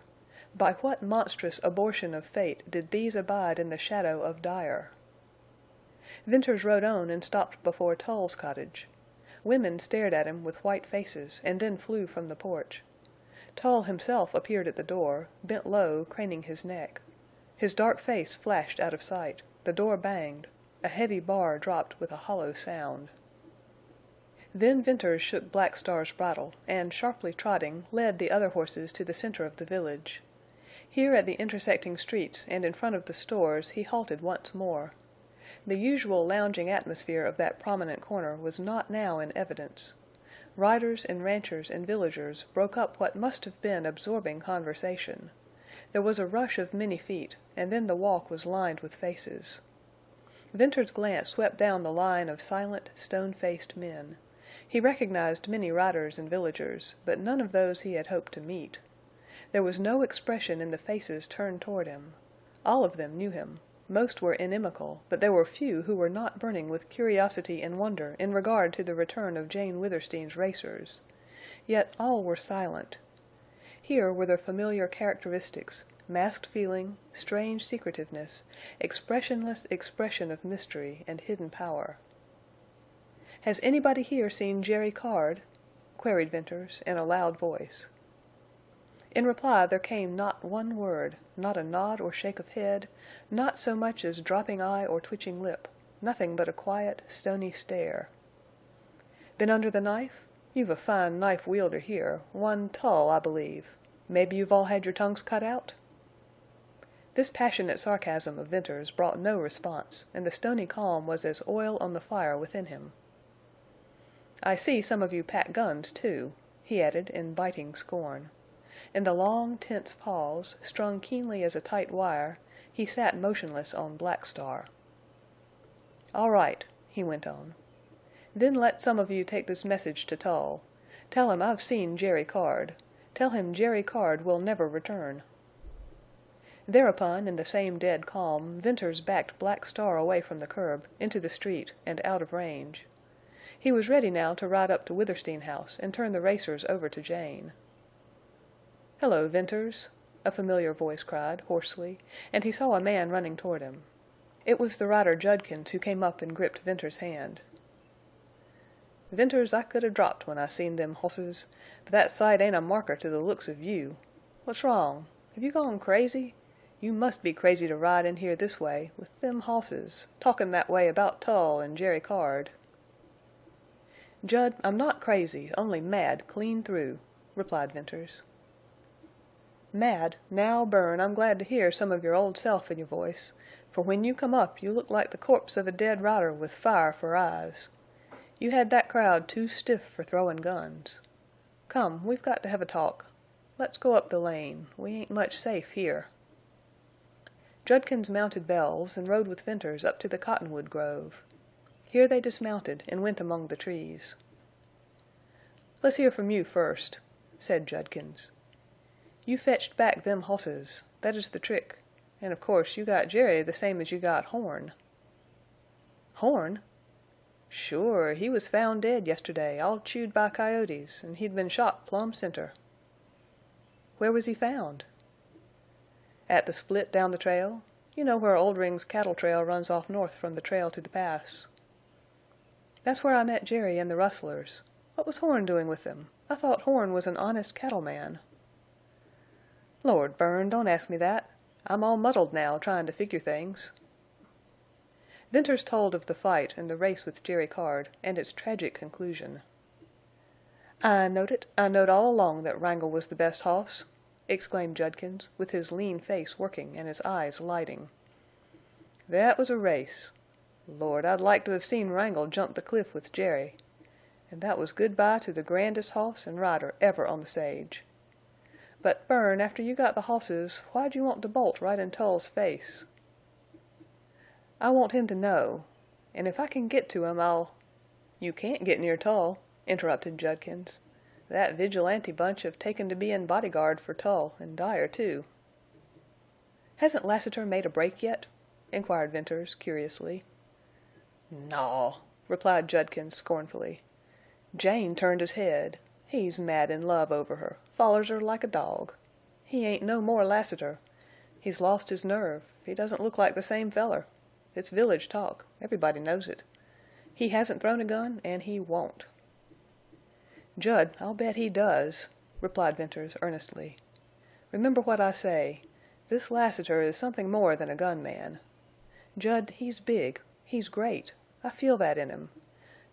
By what monstrous abortion of fate did these abide in the shadow of Dyer? Venters rode on and stopped before Tull's cottage. Women stared at him with white faces and then flew from the porch. Tull himself appeared at the door, bent low, craning his neck. His dark face flashed out of sight. The door banged. A heavy bar dropped with a hollow sound. Then Venters shook Black Star's bridle, and, sharply trotting, led the other horses to the center of the village. Here at the intersecting streets and in front of the stores he halted once more. The usual lounging atmosphere of that prominent corner was not now in evidence. Riders and ranchers and villagers broke up what must have been absorbing conversation. There was a rush of many feet, and then the walk was lined with faces. Venters's glance swept down the line of silent, stone-faced men. He recognized many riders and villagers, but none of those he had hoped to meet. There was no expression in the faces turned toward him. All of them knew him. Most were inimical, but there were few who were not burning with curiosity and wonder in regard to the return of Jane Withersteen's racers. Yet all were silent. Here were their familiar characteristics, masked feeling, strange secretiveness, expressionless expression of mystery and hidden power. "Has anybody here seen Jerry Card?" queried Venters in a loud voice. In reply there came not one word, not a nod or shake of head, not so much as dropping eye or twitching lip, nothing but a quiet, stony stare. "Been under the knife? You've a fine knife wielder here, one Tull, I believe. Maybe you've all had your tongues cut out?" This passionate sarcasm of Venters brought no response, and the stony calm was as oil on the fire within him. "I see some of you pack guns, too," he added in biting scorn. In the long, tense pause, strung keenly as a tight wire, he sat motionless on Black Star. "All right," he went on. "Then let some of you take this message to Tull. Tell him I've seen Jerry Card. Tell him Jerry Card will never return." Thereupon, in the same dead calm, Venters backed Black Star away from the curb, into the street, and out of range. He was ready now to ride up to Withersteen House and turn the racers over to Jane. "Hello, Venters," a familiar voice cried, hoarsely, and he saw a man running toward him. It was the rider Judkins who came up and gripped Venters' hand. "Venters, I could have dropped when I seen them hosses, but that sight ain't a marker to the looks of you. What's wrong? Have you gone crazy? You must be crazy to ride in here this way, with them hosses, talkin' that way about Tull and Jerry Card." "Jud, I'm not crazy, only mad clean through," replied Venters. "Mad? Now, Bern, I'm glad to hear some of your old self in your voice, for when you come up you look like the corpse of a dead rider with fire for eyes. You had that crowd too stiff for throwin' guns. Come, we've got to have a talk. Let's go up the lane. We ain't much safe here." Judkins mounted Bells and rode with Venters up to the cottonwood grove. Here they dismounted and went among the trees. "Let's hear from you first," said Judkins. "You fetched back them hosses. That is the trick. And of course you got Jerry the same as you got Horn." "Horn?" "Sure. He was found dead yesterday, all chewed by coyotes, and he'd been shot plumb center." "Where was he found?" "At the split down the trail. You know where Oldring's cattle trail runs off north from the trail to the pass." "That's where I met Jerry and the rustlers. What was Horn doing with them? I thought Horn was an honest cattleman." "Lord, Bern, don't ask me that. I'm all muddled now, trying to figure things." Venters told of the fight and the race with Jerry Card, and its tragic conclusion. "I knowed it. I knowed all along that Wrangle was the best hoss," exclaimed Judkins, with his lean face working and his eyes lighting. "That was a race. Lord, I'd like to have seen Wrangle jump the cliff with Jerry. And that was good-bye to the grandest hoss and rider ever on the sage. But, Bern, after you got the hosses, why'd you want to bolt right in Tull's face?" "I want him to know. And if I can get to him, I'll—" "You can't get near Tull," interrupted Judkins. "That vigilante bunch have taken to bein' bodyguard for Tull, and Dyer, too." "Hasn't Lassiter made a break yet?" inquired Venters, curiously. "Naw," replied Judkins scornfully. "Jane turned his head. He's mad in love over her, follers her like a dog. He ain't no more Lassiter. He's lost his nerve. He doesn't look like the same feller. It's village talk. Everybody knows it. He hasn't thrown a gun, and he won't." "Jud, I'll bet he does," replied Venters earnestly. "Remember what I say. This Lassiter is something more than a gunman. Jud, he's big. He's great. I feel that in him.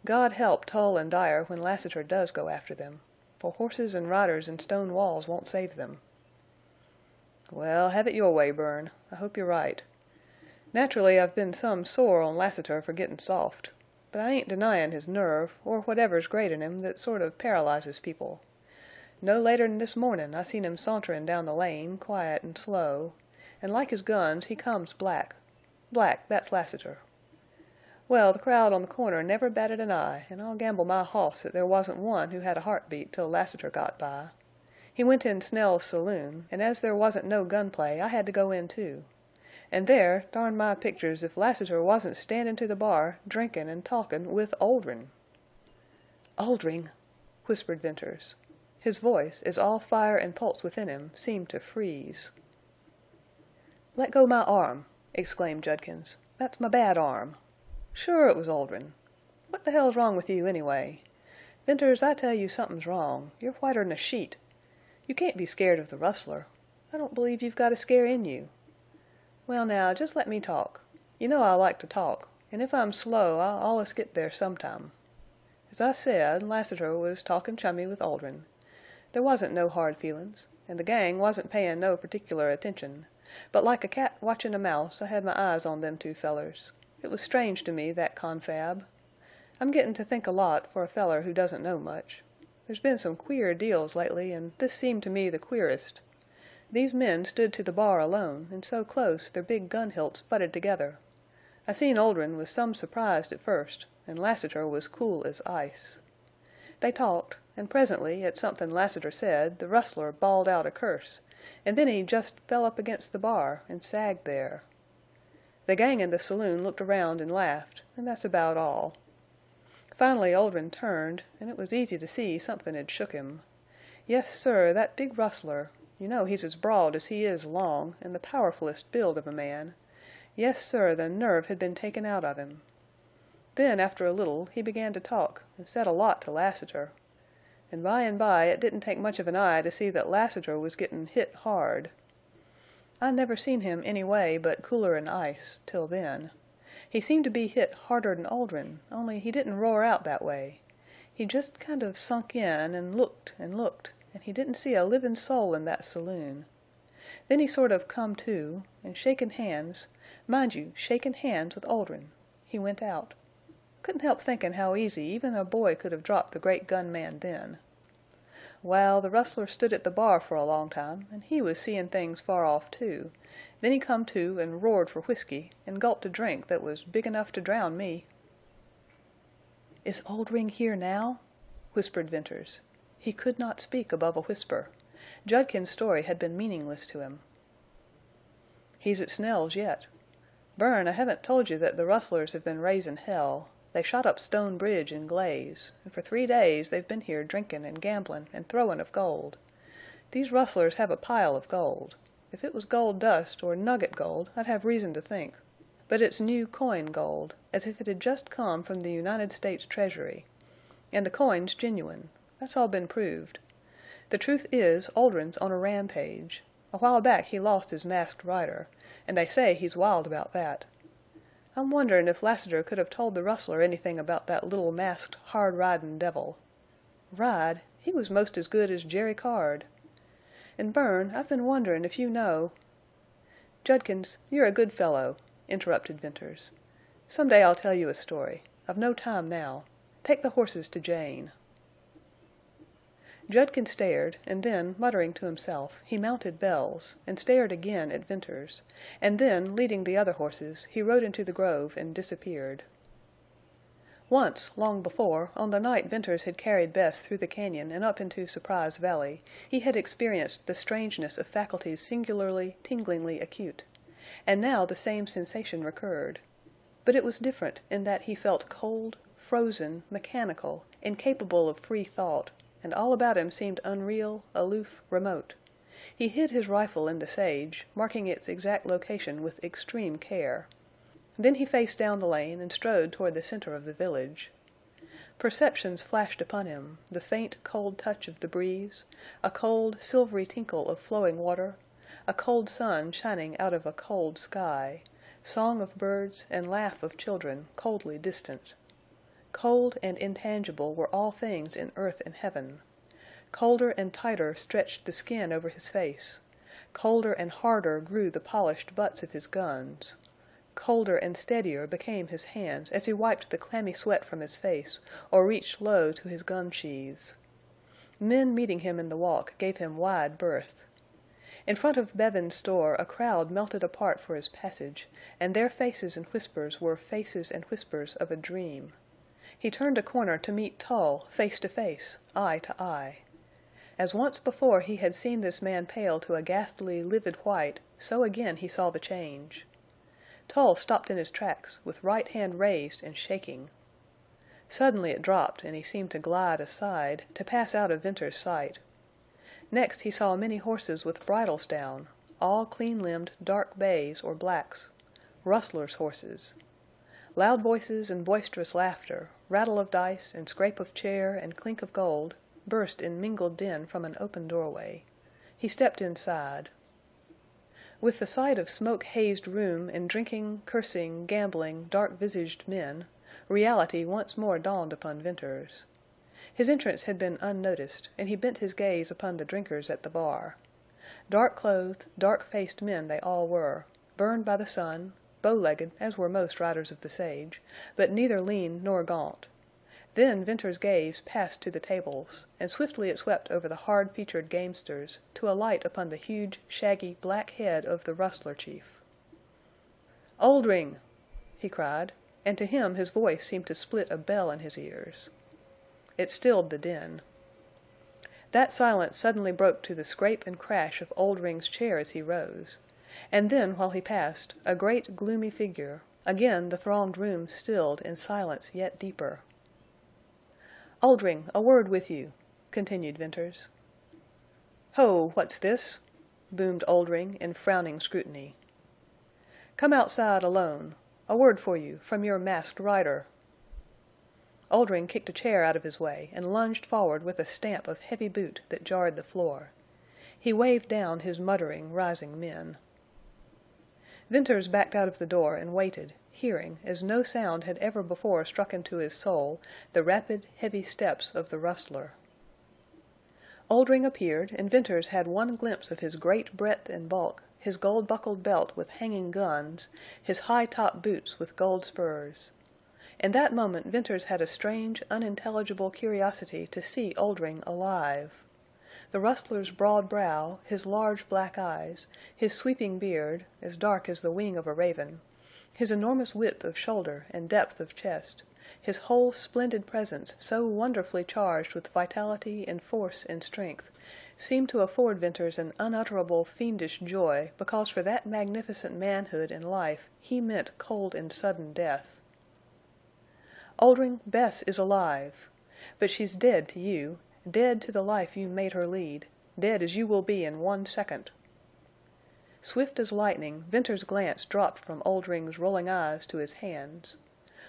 God help Tull and Dyer when Lassiter does go after them. For horses and riders and stone walls won't save them." "Well, have it your way, Bern. I hope you're right. Naturally, I've been some sore on Lassiter for gettin' soft. But I ain't denyin' his nerve, or whatever's great in him that sort of paralyzes people. No later'n this mornin' I seen him saunterin' down the lane, quiet and slow, and like his guns he comes black. Black, that's Lassiter. Well, the crowd on the corner never batted an eye, and I'll gamble my hoss that there wasn't one who had a heartbeat till Lassiter got by. He went in Snell's saloon, and as there wasn't no gunplay I had to go in too. And there, darn my pictures, if Lassiter wasn't standin' to the bar, drinkin' and talkin' with Oldrin'." "Oldring!" whispered Venters. His voice, as all fire and pulse within him, seemed to freeze. "Let go my arm!" exclaimed Judkins. "That's my bad arm. Sure it was Oldrin'. What the hell's wrong with you, anyway? Venters, I tell you something's wrong. You're whiter'n a sheet. You can't be scared of the rustler. I don't believe you've got a scare in you. Well, now, just let me talk. You know I like to talk, and if I'm slow I'll allus get there sometime. As I said, Lassiter was talkin' chummy with Oldrin'. There wasn't no hard feelin's, and the gang wasn't payin' no particular attention. But like a cat watchin' a mouse I had my eyes on them two fellers. It was strange to me, that confab. I'm gettin' to think a lot for a feller who doesn't know much. There's been some queer deals lately, and this seemed to me the queerest. These men stood to the bar alone, and so close their big gun hilts butted together. I seen Oldrin' was some surprised at first, and Lassiter was cool as ice. They talked, and presently, at somethin' Lassiter said, the rustler bawled out a curse, and then he just fell up against the bar and sagged there. The gang in the saloon looked around and laughed, and that's about all. Finally Oldrin' turned, and it was easy to see somethin' had shook him. Yes, sir, that big rustler. You know he's as broad as he is long, and the powerfulest build of a man. Yes, sir, the nerve had been taken out of him. Then, after a little, he began to talk, and said a lot to Lassiter. And by it didn't take much of an eye to see that Lassiter was gettin' hit hard. I never seen him any way but cooler'n ice, till then. He seemed to be hit harder'n Oldrin', only he didn't roar out that way. He jest kind of sunk in and looked, and he didn't see a livin' soul in that saloon. Then he sort of come to, and shakin' hands, mind you, shakin' hands with Oldrin', he went out. Couldn't help thinkin' how easy even a boy could have dropped the great gunman then. Wal, the rustler stood at the bar for a long time, and he was seein' things far off, too. Then he come to and roared for whiskey, and gulped a drink that was big enough to drown me. "Is Oldring here now?" whispered Venters. He could not speak above a whisper. Judkins's story had been meaningless to him. "He's at Snell's yet. Bern, I haven't told you that the rustlers have been raisin' hell. They shot up Stone Bridge and Glaze, and for 3 days they've been here drinkin' and gamblin' and throwin' of gold. These rustlers have a pile of gold. If it was gold dust or nugget gold I'd have reason to think. But it's new coin gold, as if it had just come from the United States Treasury. And the coin's genuine. That's all been proved. The truth is Oldrin's on a rampage. A while back he lost his masked rider, and they say he's wild about that. I'm wonderin' if Lassiter could have told the rustler anything about that little masked, hard-ridin' devil. Ride? He was most as good as Jerry Card. And Bern, I've been wonderin' if you know—" "Judkins, you're a good fellow," interrupted Venters. "Some day I'll tell you a story. I've no time now. Take the horses to Jane." Judkins stared, and then, muttering to himself, he mounted Bells, and stared again at Venters, and then, leading the other horses, he rode into the grove and disappeared. Once, long before, on the night Venters had carried Bess through the cañon and up into Surprise Valley, he had experienced the strangeness of faculties singularly, tinglingly acute, and now the same sensation recurred. But it was different in that he felt cold, frozen, mechanical, incapable of free thought, and all about him seemed unreal, aloof, remote. He hid his rifle in the sage, marking its exact location with extreme care. Then he faced down the lane and strode toward the center of the village. Perceptions flashed upon him, the faint, cold touch of the breeze, a cold, silvery tinkle of flowing water, a cold sun shining out of a cold sky, song of birds and laugh of children coldly distant. Cold and intangible were all things in earth and heaven. Colder and tighter stretched the skin over his face. Colder and harder grew the polished butts of his guns. Colder and steadier became his hands as he wiped the clammy sweat from his face or reached low to his gun sheaths. Men meeting him in the walk gave him wide berth. In front of Bevin's store a crowd melted apart for his passage, and their faces and whispers were faces and whispers of a dream. He turned a corner to meet Tull face to face, eye to eye. As once before he had seen this man pale to a ghastly, livid white, so again he saw the change. Tull stopped in his tracks, with right hand raised and shaking. Suddenly it dropped, and he seemed to glide aside, to pass out of Venters's sight. Next he saw many horses with bridles down, all clean-limbed dark bays or blacks, rustlers' horses. Loud voices and boisterous laughter, rattle of dice and scrape of chair and clink of gold, burst in mingled din from an open doorway. He stepped inside. With the sight of smoke-hazed room and drinking, cursing, gambling, dark-visaged men, reality once more dawned upon Venters. His entrance had been unnoticed, and he bent his gaze upon the drinkers at the bar. Dark-clothed, dark-faced men they all were, burned by the sun, bow-legged as were most riders of the sage, but neither lean nor gaunt. Then Venters's gaze passed to the tables, and swiftly it swept over the hard-featured gamesters to alight upon the huge, shaggy, black head of the rustler chief. "Oldring!" he cried, and to him his voice seemed to split a bell in his ears. It stilled the din. That silence suddenly broke to the scrape and crash of Oldring's chair as he rose. And then, while he passed, a great gloomy figure, again the thronged room stilled in silence yet deeper. "Oldring, a word with you," continued Venters. "Ho, what's this?" boomed Oldring in frowning scrutiny. "Come outside alone. A word for you from your masked rider." Oldring kicked a chair out of his way and lunged forward with a stamp of heavy boot that jarred the floor. He waved down his muttering, rising men. Venters backed out of the door and waited, hearing, as no sound had ever before struck into his soul, the rapid, heavy steps of the rustler. Oldring appeared, and Venters had one glimpse of his great breadth and bulk, his gold-buckled belt with hanging guns, his high-top boots with gold spurs. In that moment Venters had a strange, unintelligible curiosity to see Oldring alive. The rustler's broad brow, his large black eyes, his sweeping beard, as dark as the wing of a raven, his enormous width of shoulder and depth of chest, his whole splendid presence so wonderfully charged with vitality and force and strength, seemed to afford Venters an unutterable fiendish joy because for that magnificent manhood and life he meant cold and sudden death. "Oldring, Bess is alive. But she's dead to you, dead to the life you made her lead, dead as you will be in 1 second." Swift as lightning, Venters' glance dropped from Oldring's rolling eyes to his hands.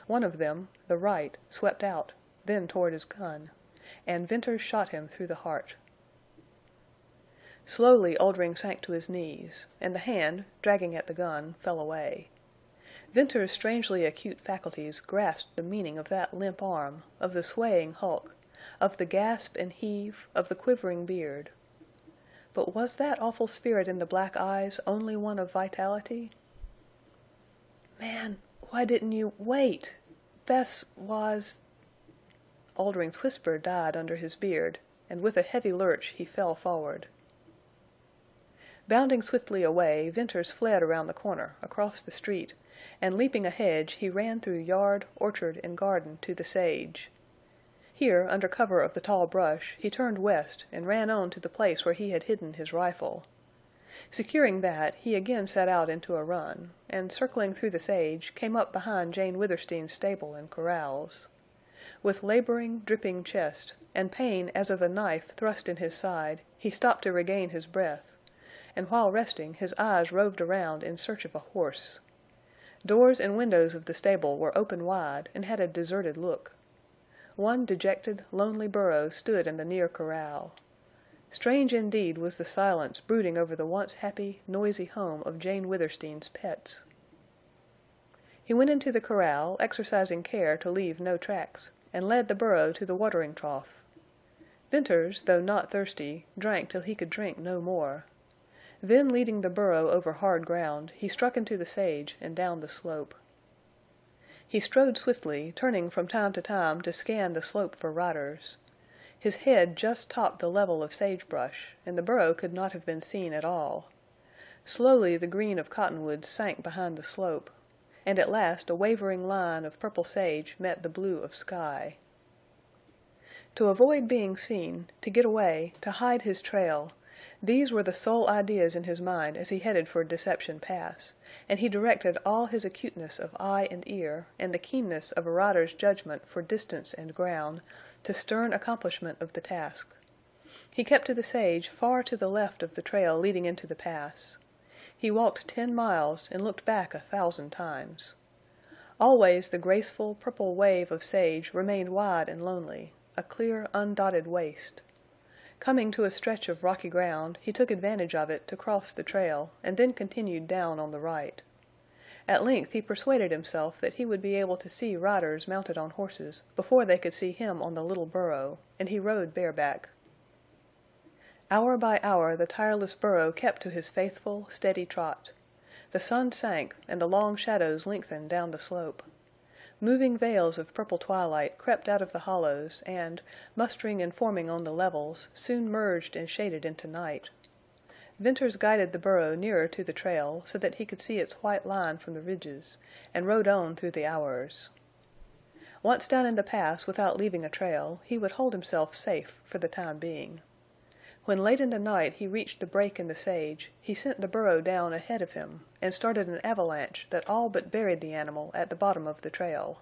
One of them, the right, swept out, then toward his gun, and Venters shot him through the heart. Slowly Oldring sank to his knees, and the hand, dragging at the gun, fell away. Venters' strangely acute faculties grasped the meaning of that limp arm, of the swaying hulk, of the gasp and heave, of the quivering beard. But was that awful spirit in the black eyes only one of vitality? "Man, why didn't you wait? Bess was—" Oldring's whisper died under his beard, and with a heavy lurch he fell forward. Bounding swiftly away, Venters fled around the corner, across the street, and leaping a hedge he ran through yard, orchard, and garden to the sage. Here, under cover of the tall brush, he turned west and ran on to the place where he had hidden his rifle. Securing that, he again set out into a run, and circling through the sage, came up behind Jane Withersteen's stable and corrals. With laboring, dripping chest, and pain as of a knife thrust in his side, he stopped to regain his breath, and while resting his eyes roved around in search of a horse. Doors and windows of the stable were open wide and had a deserted look. One dejected, lonely burro stood in the near corral. Strange indeed was the silence brooding over the once happy, noisy home of Jane Withersteen's pets. He went into the corral, exercising care to leave no tracks, and led the burro to the watering trough. Venters, though not thirsty, drank till he could drink no more. Then, leading the burro over hard ground, he struck into the sage and down the slope. He strode swiftly, turning from time to time to scan the slope for riders. His head just topped the level of sagebrush, and the burro could not have been seen at all. Slowly the green of cottonwoods sank behind the slope, and at last a wavering line of purple sage met the blue of sky. To avoid being seen, to get away, to hide his trail, these were the sole ideas in his mind as he headed for Deception Pass, and he directed all his acuteness of eye and ear, and the keenness of a rider's judgment for distance and ground, to stern accomplishment of the task. He kept to the sage far to the left of the trail leading into the pass. He walked 10 miles and looked back 1,000 times. Always the graceful purple wave of sage remained wide and lonely, a clear, undotted waste. Coming to a stretch of rocky ground, he took advantage of it to cross the trail, and then continued down on the right. At length he persuaded himself that he would be able to see riders mounted on horses before they could see him on the little burro, and he rode bareback. Hour by hour the tireless burro kept to his faithful, steady trot. The sun sank, and the long shadows lengthened down the slope. Moving veils of purple twilight crept out of the hollows and, mustering and forming on the levels, soon merged and shaded into night. Venters guided the burro nearer to the trail so that he could see its white line from the ridges, and rode on through the hours. Once down in the pass without leaving a trail, he would hold himself safe for the time being. When late in the night he reached the break in the sage, he sent the burro down ahead of him and started an avalanche that all but buried the animal at the bottom of the trail.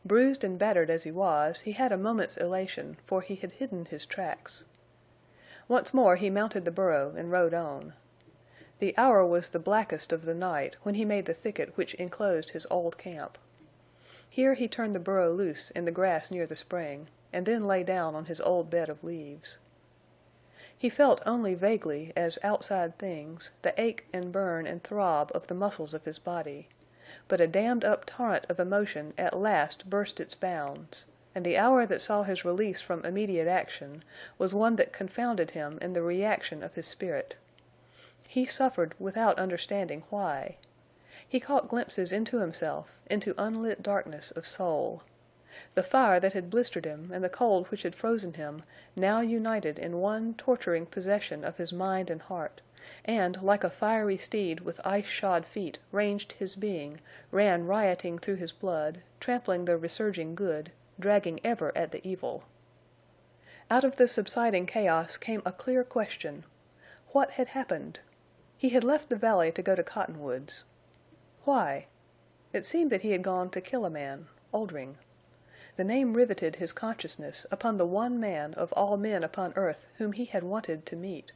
Bruised and battered as he was, he had a moment's elation, for he had hidden his tracks. Once more he mounted the burro and rode on. The hour was the blackest of the night when he made the thicket which enclosed his old camp. Here he turned the burro loose in the grass near the spring, and then lay down on his old bed of leaves. He felt only vaguely, as outside things, the ache and burn and throb of the muscles of his body, but a dammed-up torrent of emotion at last burst its bounds, and the hour that saw his release from immediate action was one that confounded him in the reaction of his spirit. He suffered without understanding why. He caught glimpses into himself, into unlit darkness of soul. The fire that had blistered him and the cold which had frozen him now united in one torturing possession of his mind and heart, and, like a fiery steed with ice-shod feet ranged his being, ran rioting through his blood, trampling the resurging good, dragging ever at the evil. Out of the subsiding chaos came a clear question. What had happened? He had left the valley to go to Cottonwoods. Why? It seemed that he had gone to kill a man, Oldring. The name riveted his consciousness upon the one man of all men upon earth whom he had wanted to meet.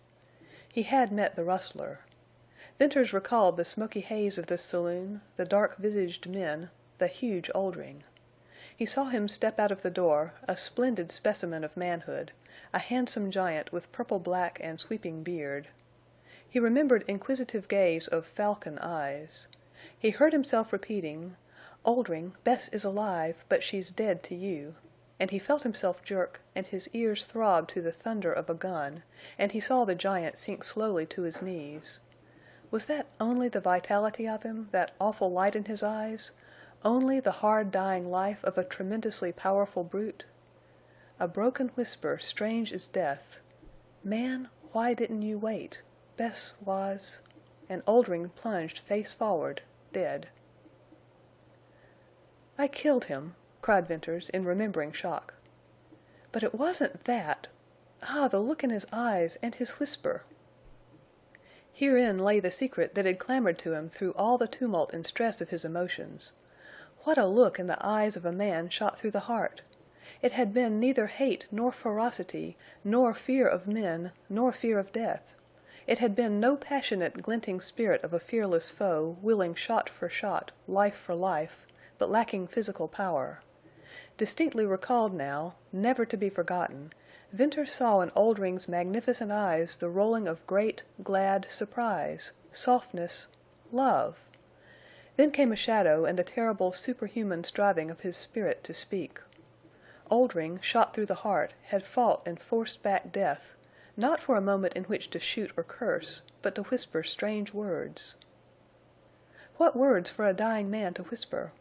He had met the rustler. Venters recalled the smoky haze of the saloon, the dark-visaged men, the huge Oldring. He saw him step out of the door, a splendid specimen of manhood, a handsome giant with purple-black and sweeping beard. He remembered inquisitive gaze of falcon eyes. He heard himself repeating, "Oldring, Bess is alive, but she's dead to you," and he felt himself jerk, and his ears throbbed to the thunder of a gun, and he saw the giant sink slowly to his knees. Was that only the vitality of him, that awful light in his eyes? Only the hard dying life of a tremendously powerful brute? A broken whisper, strange as death. "Man, why didn't you wait? Bess was—" And Oldring plunged face forward, dead. "I killed him," cried Venters in remembering shock. "But it wasn't that. Ah, the look in his eyes and his whisper!" Herein lay the secret that had clamored to him through all the tumult and stress of his emotions. What a look in the eyes of a man shot through the heart! It had been neither hate nor ferocity, nor fear of men, nor fear of death. It had been no passionate, glinting spirit of a fearless foe, willing shot for shot, life for life, but lacking physical power. Distinctly recalled now, never to be forgotten, Venters saw in Oldring's magnificent eyes the rolling of great, glad surprise, softness, love. Then came a shadow and the terrible superhuman striving of his spirit to speak. Oldring, shot through the heart, had fought and forced back death, not for a moment in which to shoot or curse, but to whisper strange words. What words for a dying man to whisper?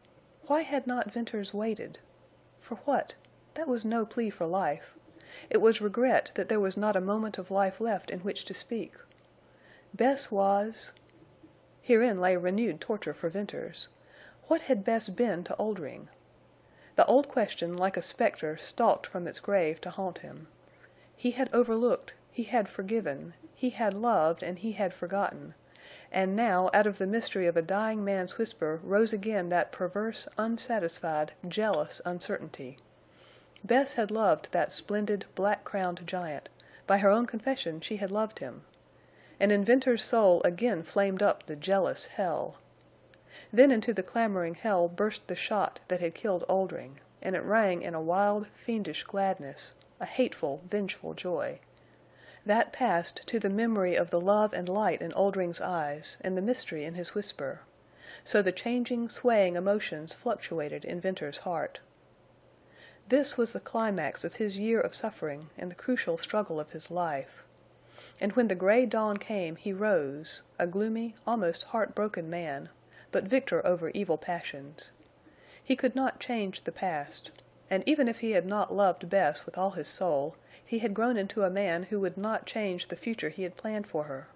Why had not Venters waited? For what? That was no plea for life. It was regret that there was not a moment of life left in which to speak. Bess was— Herein lay renewed torture for Venters. What had Bess been to Oldring? The old question, like a specter, stalked from its grave to haunt him. He had overlooked, he had forgiven, he had loved, and he had forgotten. And now out of the mystery of a dying man's whisper rose again that perverse, unsatisfied, jealous uncertainty. Bess had loved that splendid, black-crowned giant. By her own confession she had loved him. And in Venters's soul again flamed up the jealous hell. Then into the clamoring hell burst the shot that had killed Oldring, and it rang in a wild, fiendish gladness, a hateful, vengeful joy. That passed to the memory of the love and light in Oldring's eyes and the mystery in his whisper. So the changing, swaying emotions fluctuated in Venters's heart. This was the climax of his year of suffering and the crucial struggle of his life. And when the gray dawn came he rose, a gloomy, almost heart-broken man, but victor over evil passions. He could not change the past, and even if he had not loved Bess with all his soul, he had grown into a man who would not change the future he had planned for her.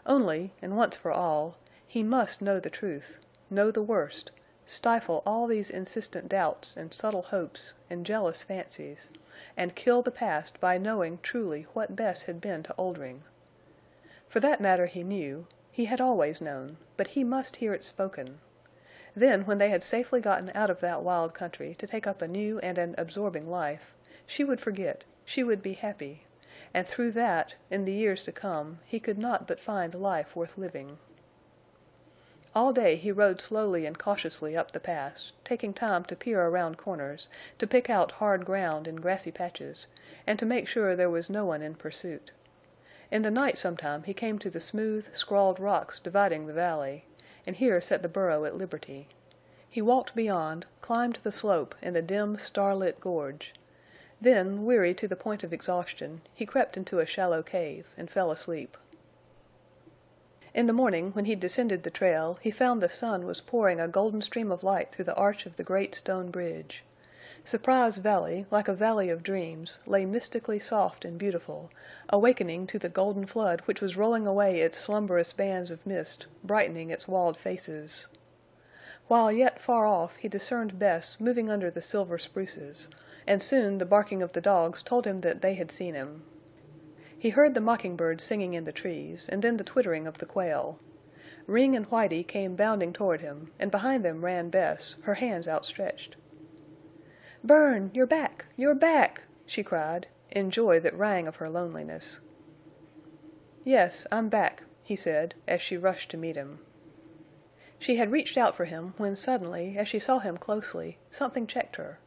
Only, and once for all, he must know the truth, know the worst, stifle all these insistent doubts and subtle hopes and jealous fancies, and kill the past by knowing truly what Bess had been to Oldring. For that matter he knew, he had always known, but he must hear it spoken. Then, when they had safely gotten out of that wild country to take up a new and an absorbing life, she would forget, she would be happy, and through that, in the years to come, he could not but find life worth living. All day he rode slowly and cautiously up the pass, taking time to peer around corners, to pick out hard ground and grassy patches, and to make sure there was no one in pursuit. In the night sometime he came to the smooth, scrawled rocks dividing the valley, and here set the burro at liberty. He walked beyond, climbed the slope in the dim, starlit gorge. Then, weary to the point of exhaustion, he crept into a shallow cave and fell asleep. In the morning, when he descended the trail, he found the sun was pouring a golden stream of light through the arch of the great stone bridge. Surprise Valley, like a valley of dreams, lay mystically soft and beautiful, awakening to the golden flood which was rolling away its slumberous bands of mist, brightening its walled faces. While yet far off he discerned Bess moving under the silver spruces, and soon the barking of the dogs told him that they had seen him. He heard the mockingbirds singing in the trees, and then the twittering of the quail. Ring and Whitie came bounding toward him, and behind them ran Bess, her hands outstretched. "Bern, you're back! You're back!" she cried, in joy that rang of her loneliness. "Yes, I'm back," he said, as she rushed to meet him. She had reached out for him when suddenly, as she saw him closely, something checked her,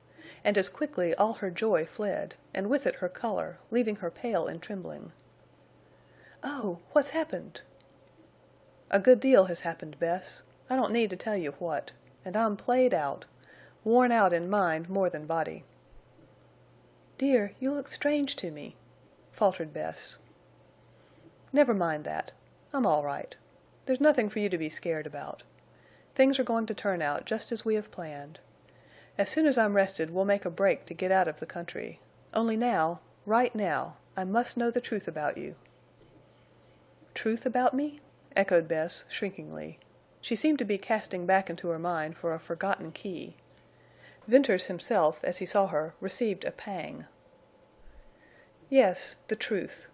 and as quickly all her joy fled, and with it her color, leaving her pale and trembling. "Oh, what's happened?" "A good deal has happened, Bess. I don't need to tell you what. And I'm played out. Worn out in mind more than body." "Dear, you look strange to me," faltered Bess. "Never mind that. I'm all right. There's nothing for you to be scared about. Things are going to turn out just as we have planned. As soon as I'm rested we'll make a break to get out of the country. Only now, right now, I must know the truth about you." "Truth about me?" echoed Bess, shrinkingly. She seemed to be casting back into her mind for a forgotten key. Venters himself, as he saw her, received a pang. "Yes, the truth.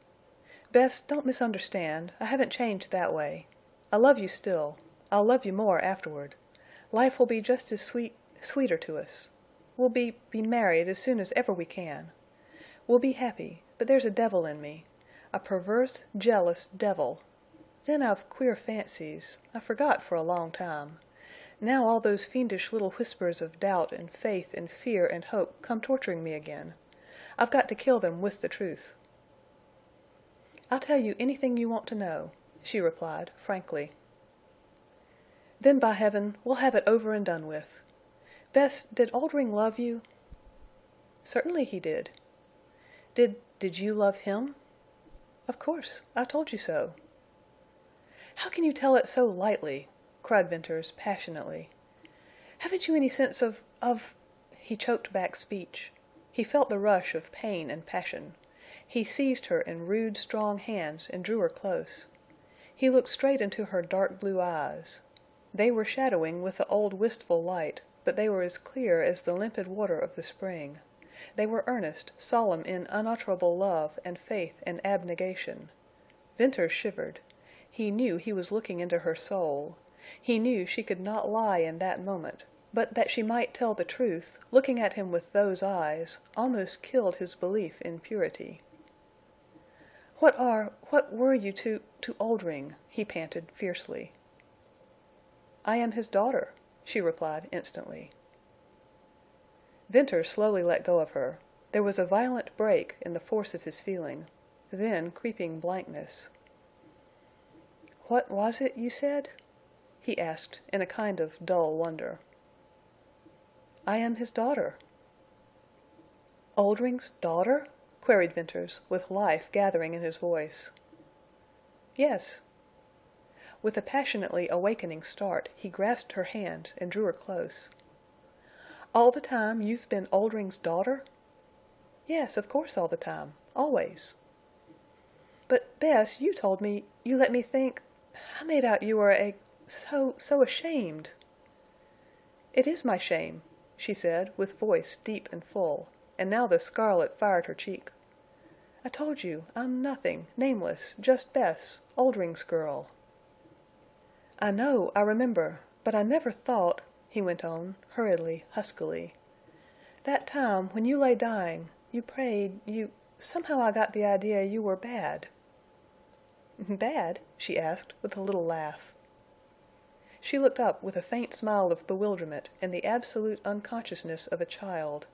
Bess, don't misunderstand. I haven't changed that way. I love you still. I'll love you more afterward. Life will be just as sweeter to us. We'll be married as soon as ever we can. We'll be happy, but there's a devil in me. A perverse, jealous devil. Then I've queer fancies. I forgot for a long time. Now all those fiendish little whispers of doubt and faith and fear and hope come torturing me again. I've got to kill them with the truth." "I'll tell you anything you want to know," she replied, frankly. "Then, by Heaven, we'll have it over and done with. Bess, did Oldring love you?" "Certainly he did." Did you love him?" "Of course. I told you so." "How can you tell it so lightly?" cried Venters, passionately. "Haven't you any sense of—" He choked back speech. He felt the rush of pain and passion. He seized her in rude, strong hands and drew her close. He looked straight into her dark blue eyes. They were shadowing with the old wistful light, but they were as clear as the limpid water of the spring. They were earnest, solemn in unutterable love and faith and abnegation. Venters shivered. He knew he was looking into her soul. He knew she could not lie in that moment, but that she might tell the truth, looking at him with those eyes, almost killed his belief in purity. What were you to Oldring?" he panted fiercely. "I am his daughter," she replied instantly. Venters slowly let go of her. There was a violent break in the force of his feeling, then creeping blankness. "What was it you said?" he asked in a kind of dull wonder. "I am his daughter." "Oldring's daughter?" queried Venters, with life gathering in his voice. "Yes." With a passionately awakening start, he grasped her hands and drew her close. "All the time you've been Oldring's daughter?" "Yes, of course all the time. Always." "But, Bess, you told me—you let me think—I made out you were so ashamed." "It is my shame," she said, with voice deep and full, and now the scarlet fired her cheek. "I told you I'm nothing, nameless, just Bess, Oldring's girl." "I know, I remember, but I never thought," he went on, hurriedly, huskily. "That time when you lay dying, you prayed, you somehow I got the idea you were bad." "Bad?" she asked, with a little laugh. She looked up with a faint smile of bewilderment and the absolute unconsciousness of a child.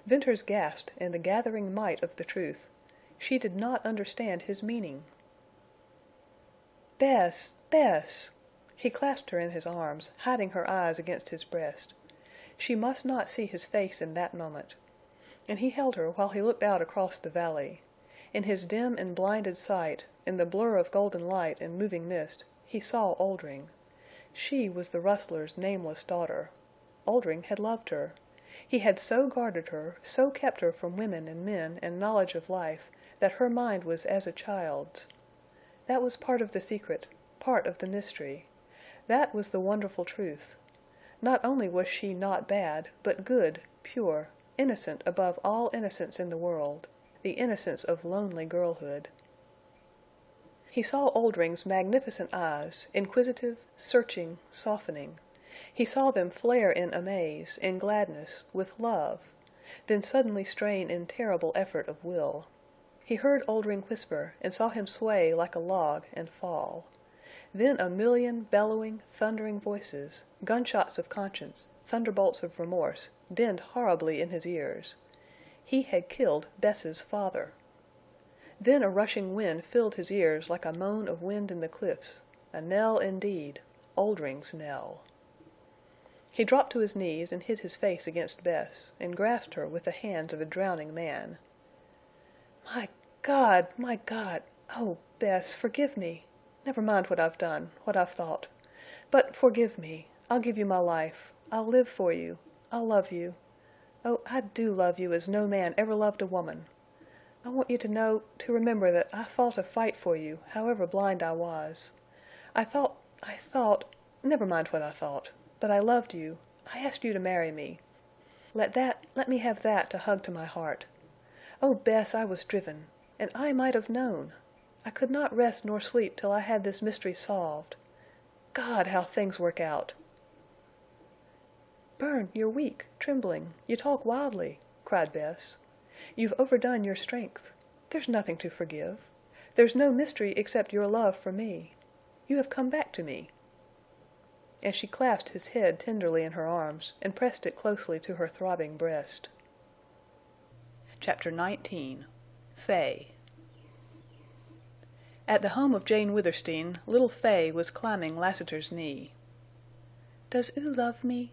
Venters gasped in the gathering might of the truth. She did not understand his meaning. "Bess! Bess!" He clasped her in his arms, hiding her eyes against his breast. She must not see his face in that moment. And he held her while he looked out across the valley. In his dim and blinded sight, in the blur of golden light and moving mist, he saw Oldring. She was the rustler's nameless daughter. Oldring had loved her. He had so guarded her, so kept her from women and men and knowledge of life, that her mind was as a child's. That was part of the secret, part of the mystery. That was the wonderful truth. Not only was she not bad, but good, pure, innocent above all innocence in the world, the innocence of lonely girlhood. He saw Oldring's magnificent eyes, inquisitive, searching, softening. He saw them flare in amaze, in gladness, with love, then suddenly strain in terrible effort of will. He heard Oldring whisper and saw him sway like a log and fall. Then a million bellowing, thundering voices, gunshots of conscience, thunderbolts of remorse, dinned horribly in his ears. He had killed Bess's father. Then a rushing wind filled his ears like a moan of wind in the cliffs, a knell indeed, Oldring's knell. He dropped to his knees and hid his face against Bess, and grasped her with the hands of a drowning man. "My God! My God! Oh, Bess, forgive me! Never mind what I've done, what I've thought. But forgive me. I'll give you my life. I'll live for you. I'll love you. Oh, I do love you as no man ever loved a woman. I want you to know, to remember that I fought a fight for you, however blind I was. I thought—never mind what I thought. But I loved you. I asked you to marry me. Let me have that to hug to my heart. Oh, Bess, I was driven. And I might have known. I could not rest nor sleep till I had this mystery solved. God, how things work out!" "Bern, you're weak, trembling. You talk wildly," cried Bess. "You've overdone your strength. There's nothing to forgive. There's no mystery except your love for me. You have come back to me." And she clasped his head tenderly in her arms and pressed it closely to her throbbing breast. Chapter 19. Fay. At the home of Jane Withersteen, little Fay was climbing Lassiter's knee. "Does oo love me?"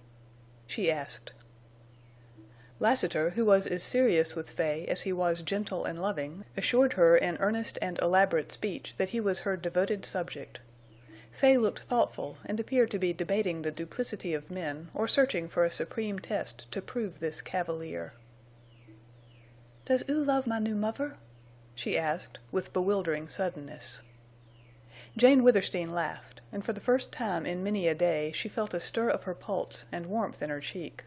she asked. Lassiter, who was as serious with Fay as he was gentle and loving, assured her in earnest and elaborate speech that he was her devoted subject. Fay looked thoughtful and appeared to be debating the duplicity of men or searching for a supreme test to prove this cavalier. "Does oo love my new muvver?" she asked, with bewildering suddenness. Jane Withersteen laughed, and for the first time in many a day she felt a stir of her pulse and warmth in her cheek.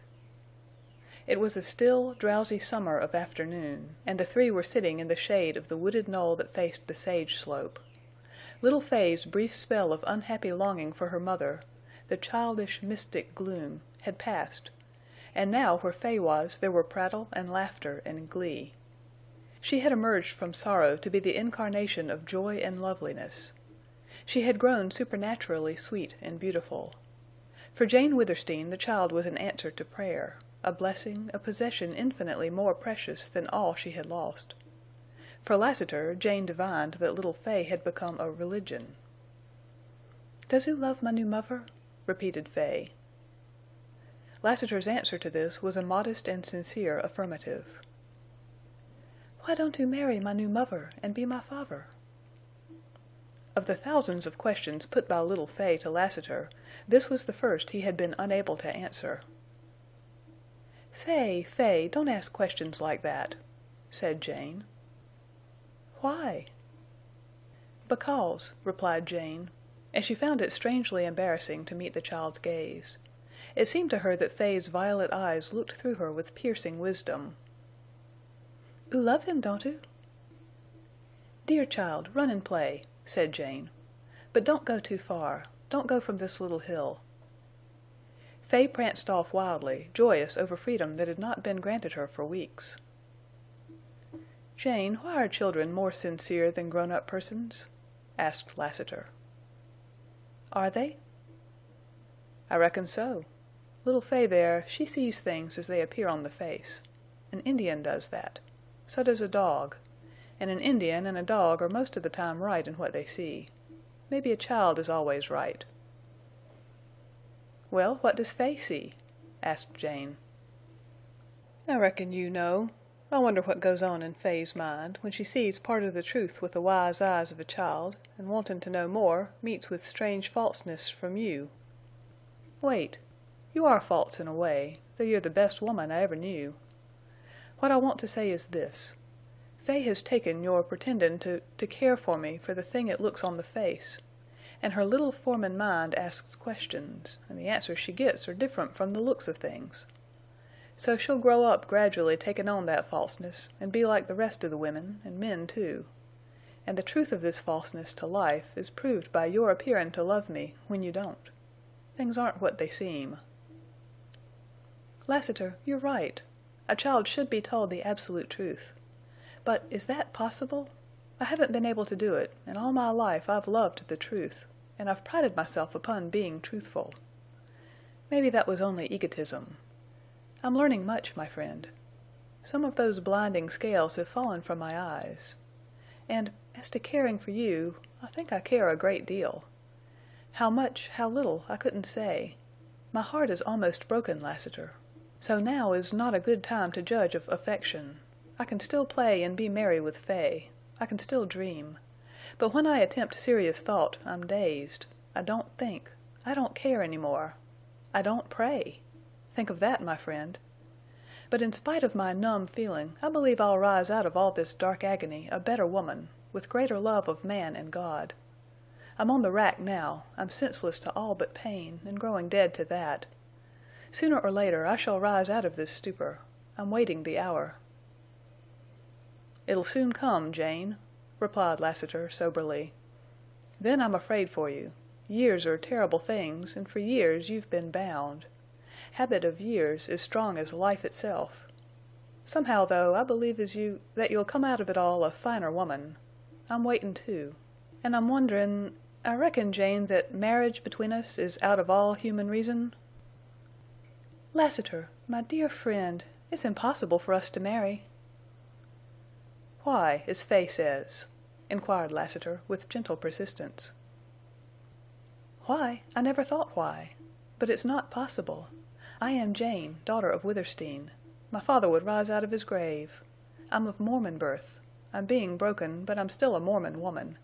It was a still, drowsy summer of afternoon, and the three were sitting in the shade of the wooded knoll that faced the sage slope. Little Fay's brief spell of unhappy longing for her mother, the childish, mystic gloom, had passed, and now where Fay was there were prattle and laughter and glee. She had emerged from sorrow to be the incarnation of joy and loveliness. She had grown supernaturally sweet and beautiful. For Jane Withersteen the child was an answer to prayer, a blessing, a possession infinitely more precious than all she had lost. For Lassiter, Jane divined that little Fay had become a religion. "Does oo love my new muvver?" repeated Fay. Lassiter's answer to this was a modest and sincere affirmative. "Why don't oo marry my new muvver and be my father?" Of the thousands of questions put by little Fay to Lassiter, this was the first he had been unable to answer. "Fay, Fay, don't ask questions like that," said Jane. "Why?" "Because," replied Jane, and she found it strangely embarrassing to meet the child's gaze. It seemed to her that Fay's violet eyes looked through her with piercing wisdom. "Oo love him, don't oo?" "Dear child, run and play," said Jane. "But don't go too far. Don't go from this little hill." Fay pranced off wildly, joyous over freedom that had not been granted her for weeks. "Jane, why are children more sincere than grown-up persons?" asked Lassiter. "Are they?" "I reckon so. Little Fay there, she sees things as they appear on the face. An Indian does that. So does a dog. And an Indian and a dog are most of the time right in what they see. Maybe a child is always right." "Well, what does Fay see?" asked Jane. "I reckon you know. I wonder what goes on in Fay's mind when she sees part of the truth with the wise eyes of a child, and wantin' to know more, meets with strange falseness from you. Wait. You are false in a way, though you're the best woman I ever knew. What I want to say is this. Fay has taken your pretendin' to care for me for the thing it looks on the face, and her little formin' mind asks questions, and the answers she gets are different from the looks of things. So she'll grow up gradually takin' on that falseness and be like the rest of the women, and men too. And the truth of this falseness to life is proved by your appearin' to love me when you don't. Things aren't what they seem." "Lassiter, you're right. A child should be told the absolute truth. But is that possible? I haven't been able to do it, and all my life I've loved the truth, and I've prided myself upon being truthful. Maybe that was only egotism. I'm learning much, my friend. Some of those blinding scales have fallen from my eyes. And as to caring for you, I think I care a great deal. How much, how little, I couldn't say. My heart is almost broken, Lassiter. So now is not a good time to judge of affection. I can still play and be merry with Fay. I can still dream. But when I attempt serious thought, I'm dazed. I don't think. I don't care any more. I don't pray. Think of that, my friend. But in spite of my numb feeling, I believe I'll rise out of all this dark agony a better woman, with greater love of man and God. I'm on the rack now. I'm senseless to all but pain, and growing dead to that. Sooner or later I shall rise out of this stupor. I'm waiting the hour." "It'll soon come, Jane," replied Lassiter soberly. "Then I'm afraid for you. Years are terrible things, and for years you've been bound. Habit of years is strong as life itself. Somehow, though, I believe that you'll come out of it all a finer woman. I'm waitin' too. And I'm wonderin'—I reckon, Jane, that marriage between us is out of all human reason?" "Lassiter, my dear friend, it's impossible for us to marry." "Why, as Fay says?" inquired Lassiter with gentle persistence. "Why? I never thought why. But it's not possible. I am Jane, daughter of Withersteen. My father would rise out of his grave. I'm of Mormon birth. I'm being broken, but I'm still a Mormon woman.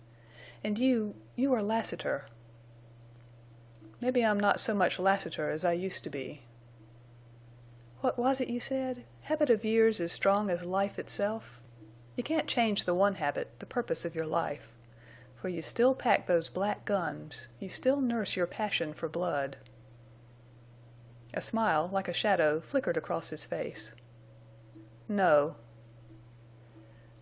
And you are Lassiter." "Maybe I'm not so much Lassiter as I used to be." "What was it you said? Habit of years is strong as life itself? You can't change the one habit, the purpose of your life. For you still pack those black guns. You still nurse your passion for blood." A smile, like a shadow, flickered across his face. "No."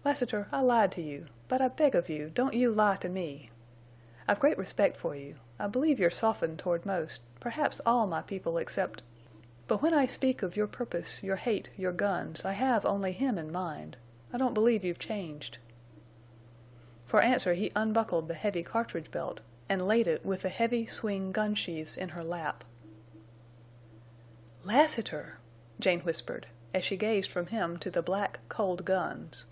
"Lassiter, I lied to you. But I beg of you, don't you lie to me. I've great respect for you. I believe you're softened toward most, perhaps all my people except... But when I speak of your purpose, your hate, your guns, I have only him in mind. I don't believe you've changed." For answer he unbuckled the heavy cartridge belt and laid it with the heavy swing gun sheaths in her lap. "Lassiter!" Jane whispered, as she gazed from him to the black, cold guns.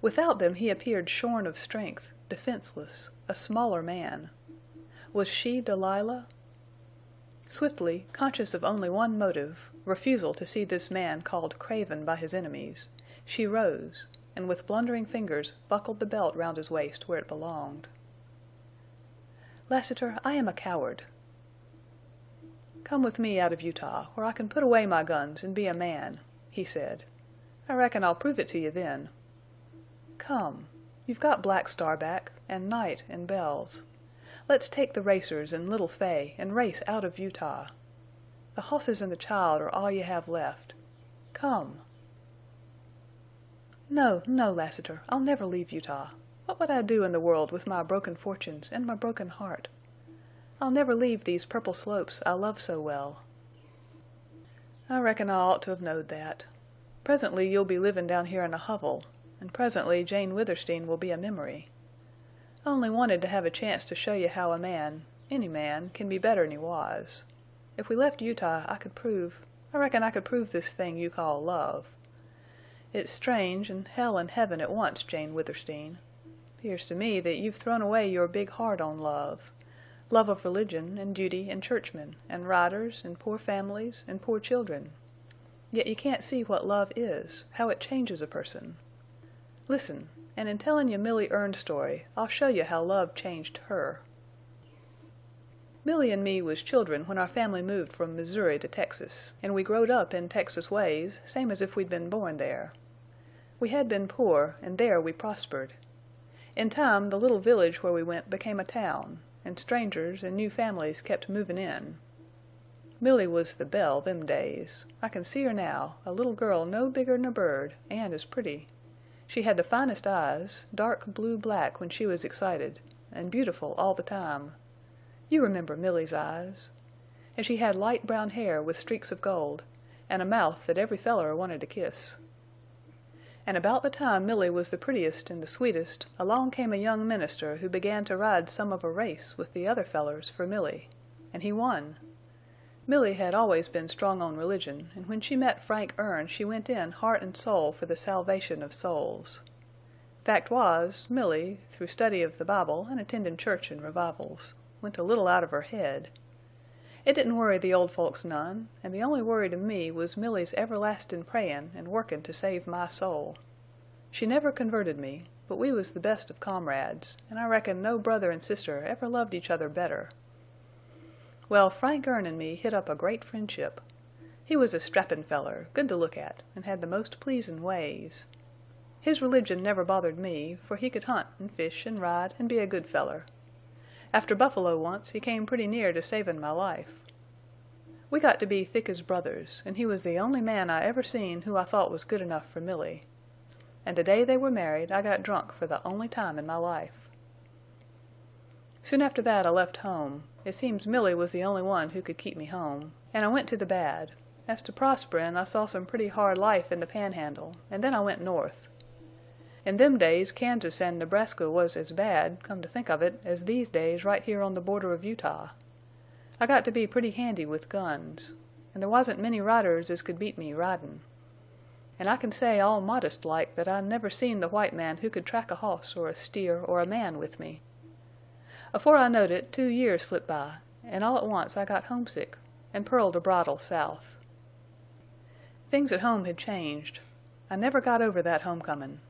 Without them he appeared shorn of strength, defenseless, a smaller man. Was she Delilah? Swiftly, conscious of only one motive, refusal to see this man called craven by his enemies, she rose, and with blundering fingers buckled the belt round his waist where it belonged. "Lassiter, I am a coward." "Come with me out of Utah, where I can put away my guns and be a man," he said. "I reckon I'll prove it to you then. Come. You've got Black Star back, and Night and Bells. Let's take the racers and Little Fay and race out of Utah. The hosses and the child are all you have left. Come." "No, no, Lassiter, I'll never leave Utah. What would I do in the world with my broken fortunes and my broken heart? I'll never leave these purple slopes I love so well." "I reckon I ought to have knowed that. Presently you'll be livin' down here in a hovel. and presently Jane Withersteen will be a memory. I only wanted to have a chance to show you how a man, any man, can be better'n he was. If we left Utah, I reckon I could prove this thing you call love. It's strange, and hell and heaven at once, Jane Withersteen. 'Pears to me that you've thrown away your big heart on love. Love of religion, and duty, and churchmen, and riders, and poor families, and poor children. Yet you can't see what love is, how it changes a person. Listen, and in tellin' you Millie Erne's story, I'll show you how love changed her. Millie and me was children when our family moved from Missouri to Texas, and we growed up in Texas ways, same as if we'd been born there. We had been poor, and there we prospered. In time, the little village where we went became a town, and strangers and new families kept movin' in. Millie was the belle them days. I can see her now, a little girl no bigger'n a bird, and as pretty. She had the finest eyes, dark blue-black when she was excited, and beautiful all the time. You remember Millie's eyes. And she had light brown hair with streaks of gold, and a mouth that every feller wanted to kiss. And about the time Millie was the prettiest and the sweetest, along came a young minister who began to ride some of a race with the other fellers for Millie, and he won. Millie had always been strong on religion, and when she met Frank Erne she went in heart and soul for the salvation of souls. Fact was, Millie, through study of the Bible and attendin' church and revivals, went a little out of her head. It didn't worry the old folks none, and the only worry to me was Millie's everlastin' prayin' and workin' to save my soul. She never converted me, but we was the best of comrades, and I reckon no brother and sister ever loved each other better. Well, Frank Erne and me hit up a great friendship. He was a strappin' feller, good to look at, and had the most pleasin' ways. His religion never bothered me, for he could hunt and fish and ride and be a good feller. After Buffalo once, he came pretty near to savin' my life. We got to be thick as brothers, and he was the only man I ever seen who I thought was good enough for Millie. And the day they were married I got drunk for the only time in my life. Soon after that I left home. It seems Millie was the only one who could keep me home, and I went to the bad. As to prosperin', I saw some pretty hard life in the Panhandle, and then I went north. In them days Kansas and Nebraska was as bad, come to think of it, as these days right here on the border of Utah. I got to be pretty handy with guns, and there wasn't many riders as could beat me ridin'. And I can say all modest-like that I never seen the white man who could track a hoss or a steer or a man with me. Afore I knowed it, 2 years slipped by, and all at once I got homesick, and purled a bridle south. Things at home had changed. I never got over that homecomin'.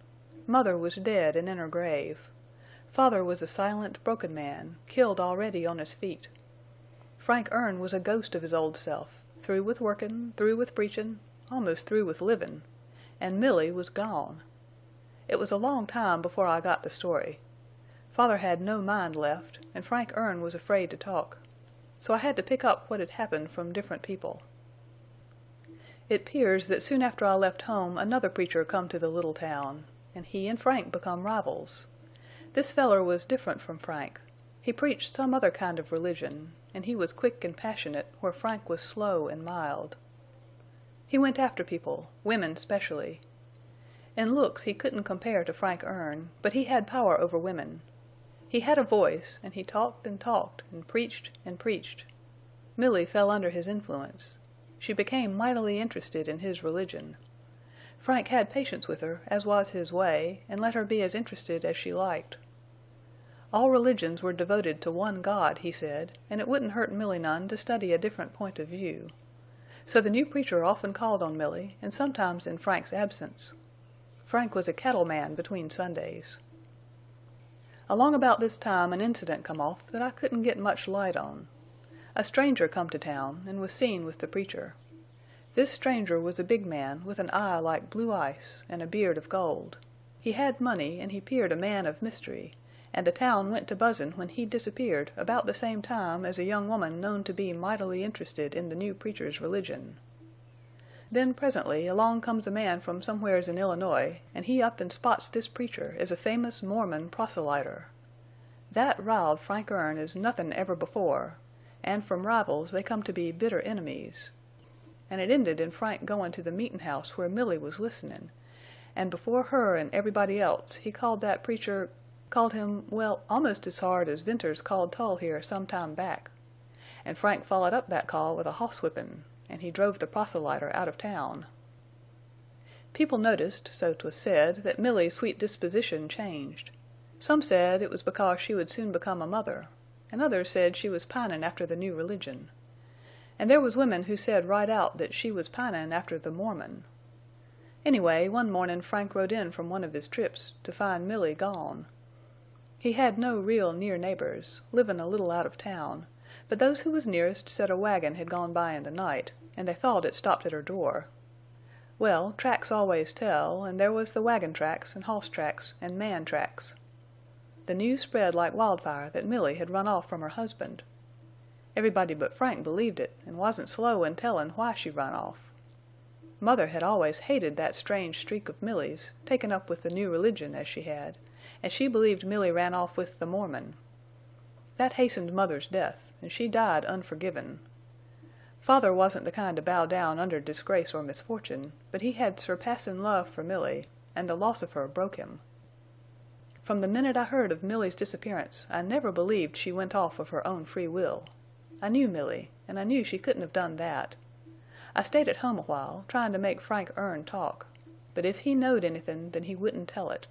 Mother was dead and in her grave. Father was a silent, broken man, killed already on his feet. Frank Erne was a ghost of his old self, through with workin', through with preachin', almost through with livin', and Millie was gone. It was a long time before I got the story. Father had no mind left, and Frank Erne was afraid to talk. So I had to pick up what had happened from different people. It 'pears that soon after I left home another preacher come to the little town, and he and Frank become rivals. This feller was different from Frank. He preached some other kind of religion, and he was quick and passionate where Frank was slow and mild. He went after people, women specially. In looks he couldn't compare to Frank Erne, but he had power over women. He had a voice, and he talked and talked, and preached and preached. Millie fell under his influence. She became mightily interested in his religion. Frank had patience with her, as was his way, and let her be as interested as she liked. All religions were devoted to one God, he said, and it wouldn't hurt Millie none to study a different point of view. So the new preacher often called on Millie, and sometimes in Frank's absence. Frank was a cattleman between Sundays. Along about this time an incident come off that I couldn't get much light on. A stranger come to town and was seen with the preacher. This stranger was a big man with an eye like blue ice and a beard of gold. He had money and he 'peared a man of mystery, and the town went to buzzin' when he disappeared about the same time as a young woman known to be mightily interested in the new preacher's religion. Then presently along comes a man from somewheres in Illinois, and he up and spots this preacher as a famous Mormon proselyter. That riled Frank Erne as nothin' ever before, and from rivals they come to be bitter enemies. And it ended in Frank goin' to the meetin' house where Millie was listenin', and before her and everybody else he called that preacher, called him, well, almost as hard as Venters called Tull here some time back. And Frank followed up that call with a hoss-whippin', and he drove the proselyter out of town. People noticed, so 'twas said, that Millie's sweet disposition changed. Some said it was because she would soon become a mother, and others said she was pinin' after the new religion. And there was women who said right out that she was pinin' after the Mormon. Anyway, one mornin' Frank rode in from one of his trips to find Millie gone. He had no real near neighbors, livin' a little out of town, but those who was nearest said a wagon had gone by in the night, and they thought it stopped at her door. Well, tracks always tell, and there was the wagon tracks and hoss tracks and man tracks. The news spread like wildfire that Millie had run off from her husband. Everybody but Frank believed it, and wasn't slow in tellin' why she run off. Mother had always hated that strange streak of Millie's, taken up with the new religion as she had, and she believed Millie ran off with the Mormon. That hastened Mother's death, and she died unforgiven. Father wasn't the kind to bow down under disgrace or misfortune, but he had surpassin' love for Millie, and the loss of her broke him. From the minute I heard of Millie's disappearance, I never believed she went off of her own free will. I knew Millie, and I knew she couldn't have done that. I stayed at home a while, trying to make Frank Erne talk, but if he knowed anythin', then he wouldn't tell it.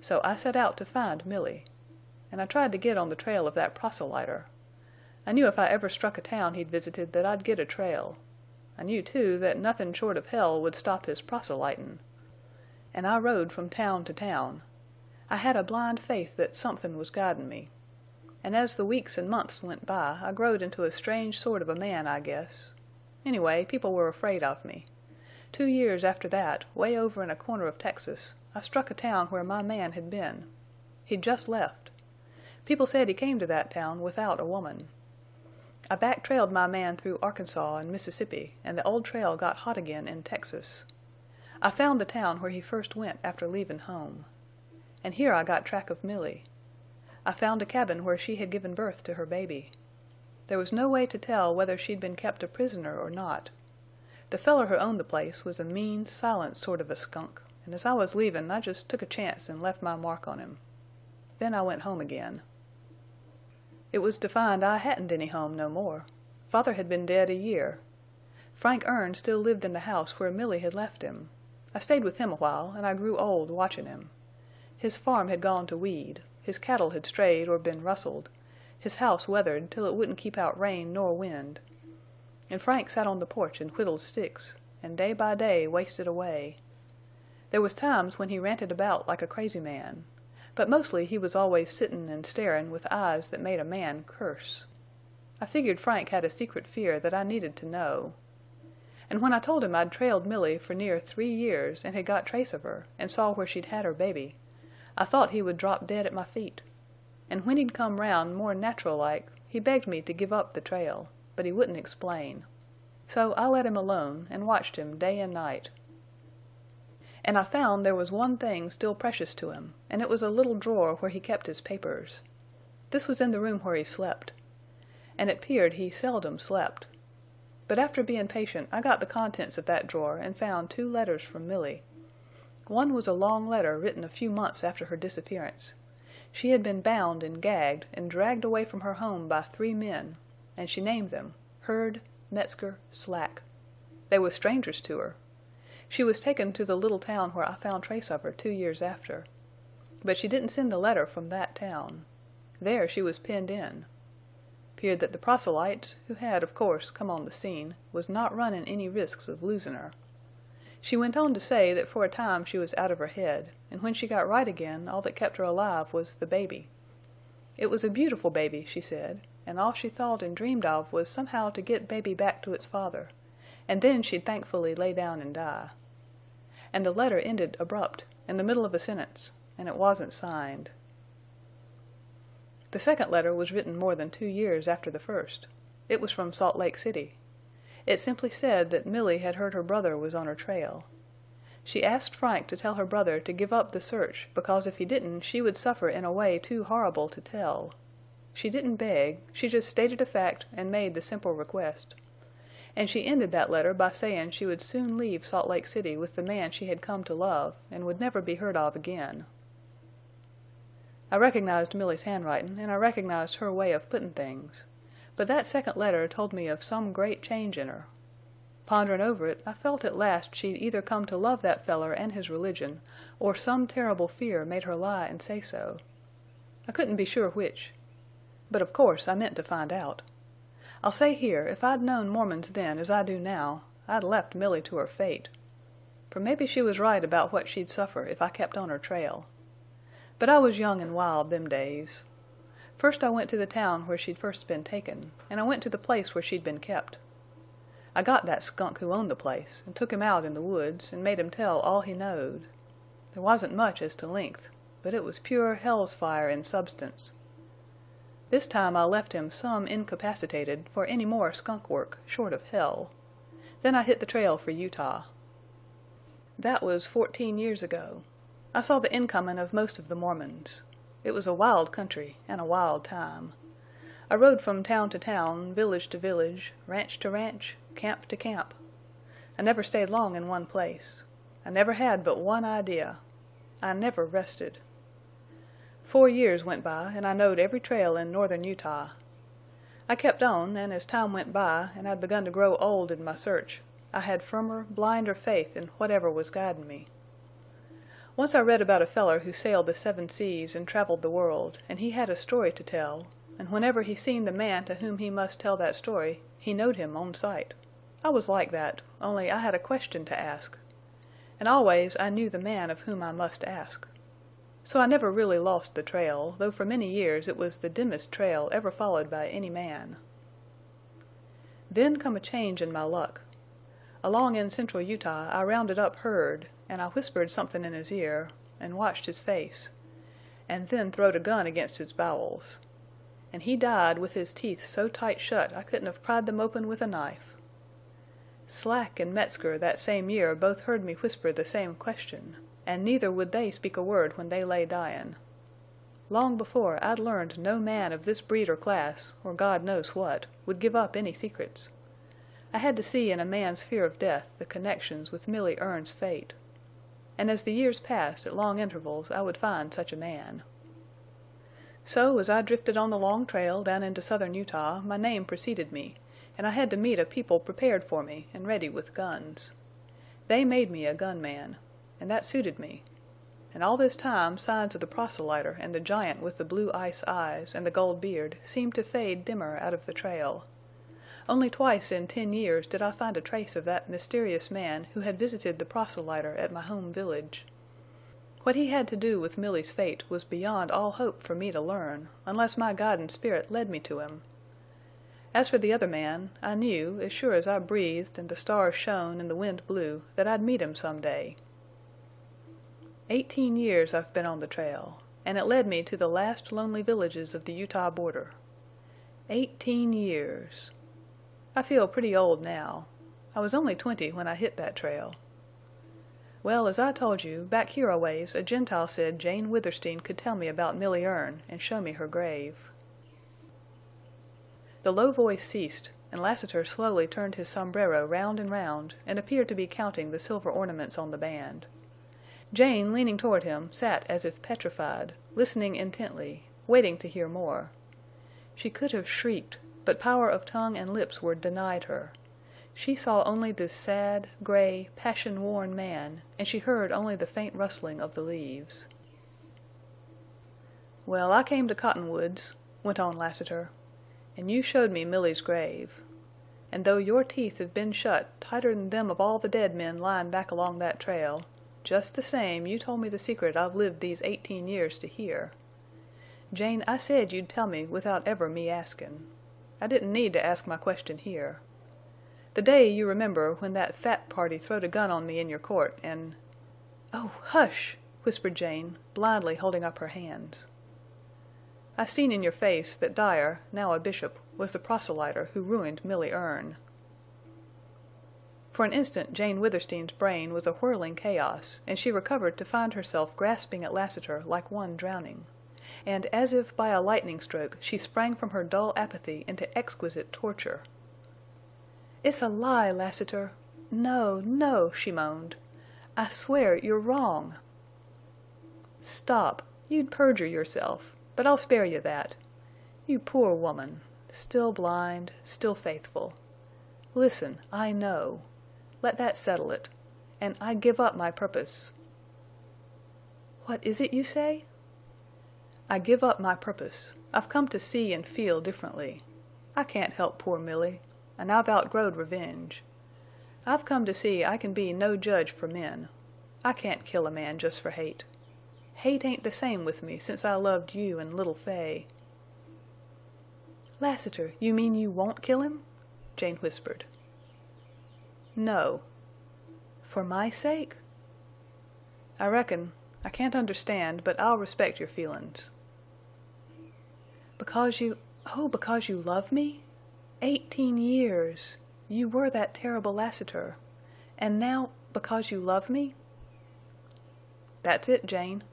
So I set out to find Millie, and I tried to get on the trail of that proselyter. I knew if I ever struck a town he'd visited that I'd get a trail. I knew, too, that nothin' short of hell would stop his proselytin'. And I rode from town to town. I had a blind faith that somethin' was guidin' me. And as the weeks and months went by, I growed into a strange sort of a man, I guess. Anyway, people were afraid of me. 2 years after that, way over in a corner of Texas, I struck a town where my man had been. He'd just left. People said he came to that town without a woman. I back-trailed my man through Arkansas and Mississippi, and the old trail got hot again in Texas. I found the town where he first went after leavin' home. And here I got track of Millie. I found a cabin where she had given birth to her baby. There was no way to tell whether she'd been kept a prisoner or not. The feller who owned the place was a mean, silent sort of a skunk, and as I was leavin' I just took a chance and left my mark on him. Then I went home again. It was to find I hadn't any home no more. Father had been dead a year. Frank Erne still lived in the house where Millie had left him. I stayed with him a while, and I grew old watchin' him. His farm had gone to weed, his cattle had strayed or been rustled, his house weathered till it wouldn't keep out rain nor wind. And Frank sat on the porch and whittled sticks, and day by day wasted away. There was times when he ranted about like a crazy man, but mostly he was always sittin' and starin' with eyes that made a man curse. I figured Frank had a secret fear that I needed to know. And when I told him I'd trailed Millie for near 3 years and had got trace of her and saw where she'd had her baby, I thought he would drop dead at my feet. And when he'd come round more natural-like, he begged me to give up the trail, but he wouldn't explain. So I let him alone and watched him day and night. And I found there was one thing still precious to him, and it was a little drawer where he kept his papers. This was in the room where he slept. And it 'peared he seldom slept. But after bein' patient, I got the contents of that drawer and found 2 letters from Millie. One was a long letter written a few months after her disappearance. She had been bound and gagged and dragged away from her home by 3 men, and she named them Hurd, Metzger, Slack. They was strangers to her. She was taken to the little town where I found trace of her 2 years after. But she didn't send the letter from that town. There she was pinned in. 'Peared that the proselytes, who had, of course, come on the scene, was not runnin' any risks of losin' her. She went on to say that for a time she was out of her head, and when she got right again all that kept her alive was the baby. It was a beautiful baby, she said, and all she thought and dreamed of was somehow to get baby back to its father, and then she'd thankfully lay down and die. And the letter ended abrupt, in the middle of a sentence, and it wasn't signed. The second letter was written more than 2 years after the first. It was from Salt Lake City. It simply said that Millie had heard her brother was on her trail. She asked Frank to tell her brother to give up the search because if he didn't she would suffer in a way too horrible to tell. She didn't beg, she just stated a fact and made the simple request. And she ended that letter by saying she would soon leave Salt Lake City with the man she had come to love and would never be heard of again. I recognized Milly's handwriting, and I recognized her way of putting things, but that second letter told me of some great change in her. Pondering over it, I felt at last she'd either come to love that feller and his religion, or some terrible fear made her lie and say so. I couldn't be sure which. But of course I meant to find out. I'll say here, if I'd known Mormons then as I do now, I'd left Milly to her fate. For maybe she was right about what she'd suffer if I kept on her trail. But I was young and wild them days. First I went to the town where she'd first been taken, and I went to the place where she'd been kept. I got that skunk who owned the place, and took him out in the woods, and made him tell all he knowed. There wasn't much as to length, but it was pure hell's fire in substance. This time I left him some incapacitated for any more skunk work short of hell. Then I hit the trail for Utah. That was 14 years ago. I saw the incoming of most of the Mormons. It was a wild country and a wild time. I rode from town to town, village to village, ranch to ranch, camp to camp. I never stayed long in one place. I never had but one idea. I never rested. 4 years went by, and I knowed every trail in northern Utah. I kept on, and as time went by, and I'd begun to grow old in my search, I had firmer, blinder faith in whatever was guiding me. Once I read about a feller who sailed the 7 seas and traveled the world, and he had a story to tell, and whenever he seen the man to whom he must tell that story, he knowed him on sight. I was like that, only I had a question to ask, and always I knew the man of whom I must ask. So I never really lost the trail, though for many years it was the dimmest trail ever followed by any man. Then come a change in my luck. Along in central Utah I rounded up Herd, and I whispered something in his ear, and watched his face, and then throwed a gun against his bowels. And he died with his teeth so tight shut I couldn't have pried them open with a knife. Slack and Metzger that same year both heard me whisper the same question, and neither would they speak a word when they lay dyin'. Long before I'd learned no man of this breed or class, or God knows what, would give up any secrets. I had to see in a man's fear of death the connections with Milly Erne's fate. And as the years passed at long intervals I would find such a man. So as I drifted on the long trail down into southern Utah, my name preceded me, and I had to meet a people prepared for me and ready with guns. They made me a gunman, and that suited me. And all this time signs of the proselyter and the giant with the blue ice eyes and the gold beard seemed to fade dimmer out of the trail. Only twice in 10 years did I find a trace of that mysterious man who had visited the proselyter at my home village. What he had to do with Milly's fate was beyond all hope for me to learn, unless my guiding spirit led me to him. As for the other man, I knew, as sure as I breathed and the stars shone and the wind blew, that I'd meet him some day. 18 years I've been on the trail, and it led me to the last lonely villages of the Utah border. 18 years. I feel pretty old now. I was only 20 when I hit that trail. Well, as I told you, back here a ways a Gentile said Jane Withersteen could tell me about Milly Erne and show me her grave. The low voice ceased, and Lassiter slowly turned his sombrero round and round and appeared to be counting the silver ornaments on the band. Jane, leaning toward him, sat as if petrified, listening intently, waiting to hear more. She could have shrieked, but power of tongue and lips were denied her. She saw only this sad, gray, passion-worn man, and she heard only the faint rustling of the leaves. "Well, I came to Cottonwoods," went on Lassiter, "and you showed me Milly's grave. And though your teeth have been shut tighter'n them of all the dead men lying back along that trail, just the same you told me the secret I've lived these 18 years to hear. Jane, I said you'd tell me without ever me askin'. I didn't need to ask my question here. The day, you remember, when that fat party throwed a gun on me in your court and—" "Oh, hush!" whispered Jane, blindly holding up her hands. "I seen in your face that Dyer, now a bishop, was the proselyter who ruined Milly Erne." For an instant Jane Withersteen's brain was a whirling chaos, and she recovered to find herself grasping at Lassiter like one drowning. And as if by a lightning stroke she sprang from her dull apathy into exquisite torture. "It's a lie, Lassiter. No, no," she moaned. "I swear you're wrong." "Stop. You'd perjure yourself. But I'll spare you that. You poor woman. Still blind, still faithful. Listen, I know. Let that settle it. And I give up my purpose." "What is it you say?" "I give up my purpose. I've come to see and feel differently. I can't help poor Milly, and I've outgrowed revenge. I've come to see I can be no judge for men. I can't kill a man just for hate. Hate ain't the same with me since I loved you and little Fay." "Lassiter, you mean you won't kill him?" Jane whispered. "No." "For my sake?" "I reckon. I can't understand, but I'll respect your feelin's." "Because because you love me? 18 years! You were that terrible Lassiter. And now, because you love me?" "That's it, Jane."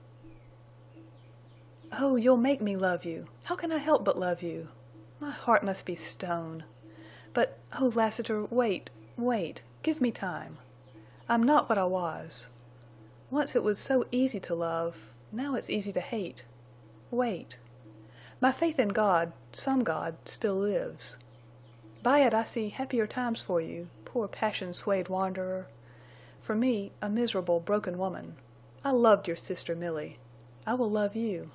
"Oh, you'll make me love you. How can I help but love you? My heart must be stone. But, oh, Lassiter, wait. Give me time. I'm not what I was. Once it was so easy to love. Now it's easy to hate. Wait. My faith in God, some God, still lives. By it I see happier times for you, poor passion-swayed wanderer. For me, a miserable, broken woman. I loved your sister Milly. I will love you.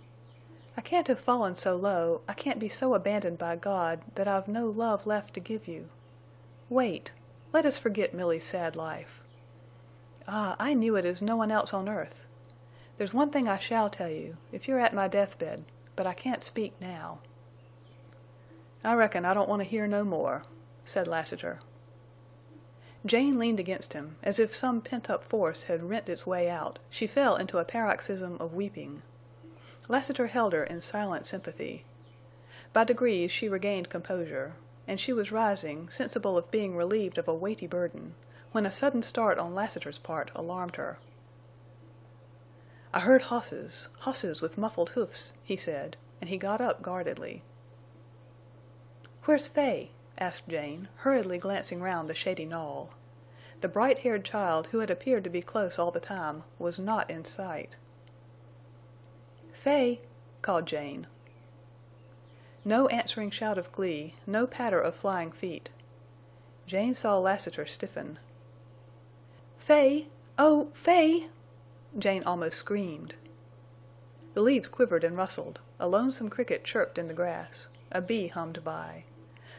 I can't have fallen so low, I can't be so abandoned by God that I've no love left to give you. Wait. Let us forget Milly's sad life. Ah, I knew it as no one else on earth. There's one thing I shall tell you, if you're at my deathbed, but I can't speak now." "I reckon I don't want to hear no more," said Lassiter. Jane leaned against him, as if some pent-up force had rent its way out. She fell into a paroxysm of weeping. Lassiter held her in silent sympathy. By degrees she regained composure, and she was rising, sensible of being relieved of a weighty burden, when a sudden start on Lassiter's part alarmed her. "I heard hosses with muffled hoofs," he said, and he got up guardedly. "Where's Fay?" asked Jane, hurriedly glancing round the shady knoll. The bright-haired child, who had appeared to be close all the time, was not in sight. "Fay!" called Jane. No answering shout of glee, no patter of flying feet. Jane saw Lassiter stiffen. "Fay! Oh, Fay!" Jane almost screamed. The leaves quivered and rustled. A lonesome cricket chirped in the grass. A bee hummed by.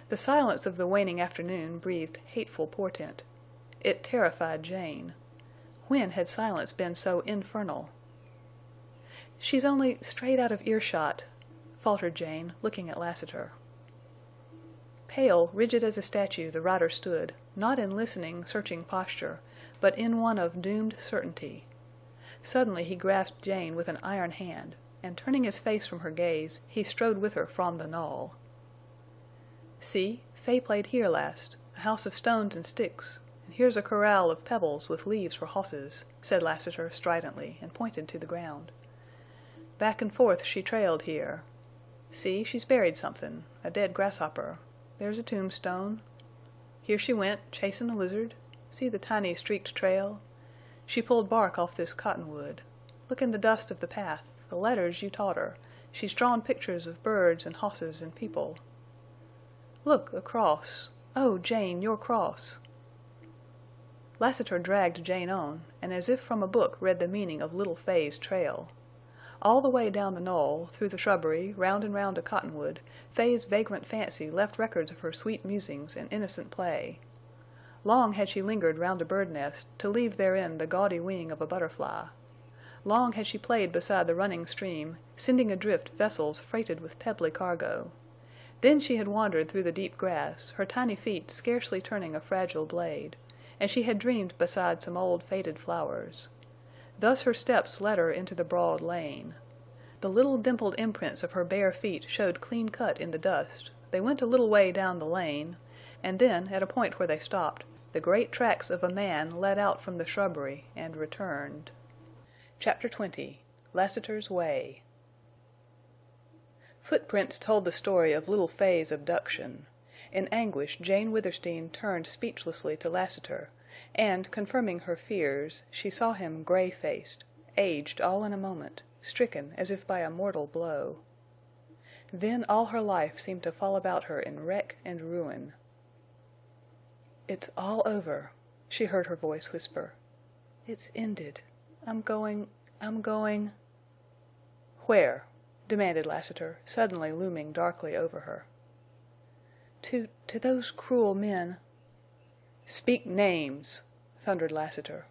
The silence of the waning afternoon breathed hateful portent. It terrified Jane. When had silence been so infernal? "She's only strayed out of earshot," faltered Jane, looking at Lassiter. Pale, rigid as a statue, the rider stood, not in listening, searching posture, but in one of doomed certainty. Suddenly he grasped Jane with an iron hand, and turning his face from her gaze, he strode with her from the knoll. "See, Fay played here last, a house of stones and sticks, and here's a corral of pebbles with leaves for hosses," said Lassiter stridently, and pointed to the ground. "Back and forth she trailed here. See, she's buried somethin', a dead grasshopper. There's a tombstone. Here she went, chasin' a lizard. See the tiny streaked trail? She pulled bark off this cottonwood. Look in the dust of the path, the letters you taught her. She's drawn pictures of birds and hosses and people. Look, a cross. Oh, Jane, your cross." Lassiter dragged Jane on, and as if from a book read the meaning of little Fay's trail. All the way down the knoll, through the shrubbery, round and round a cottonwood, Fay's vagrant fancy left records of her sweet musings and innocent play. Long had she lingered round a bird nest to leave therein the gaudy wing of a butterfly. Long had she played beside the running stream, sending adrift vessels freighted with pebbly cargo. Then she had wandered through the deep grass, her tiny feet scarcely turning a fragile blade, and she had dreamed beside some old faded flowers. Thus her steps led her into the broad lane. The little dimpled imprints of her bare feet showed clean-cut in the dust. They went a little way down the lane, and then, at a point where they stopped, the great tracks of a man led out from the shrubbery and returned. Chapter 20. Lassiter's Way. Footprints told the story of little Fay's abduction. In anguish Jane Withersteen turned speechlessly to Lassiter, and, confirming her fears, she saw him gray-faced, aged all in a moment, stricken as if by a mortal blow. Then all her life seemed to fall about her in wreck and ruin. "It's all over," she heard her voice whisper. "It's ended. I'm going... "Where?" demanded Lassiter, suddenly looming darkly over her. To those cruel men." "Speak names!" thundered Lassiter.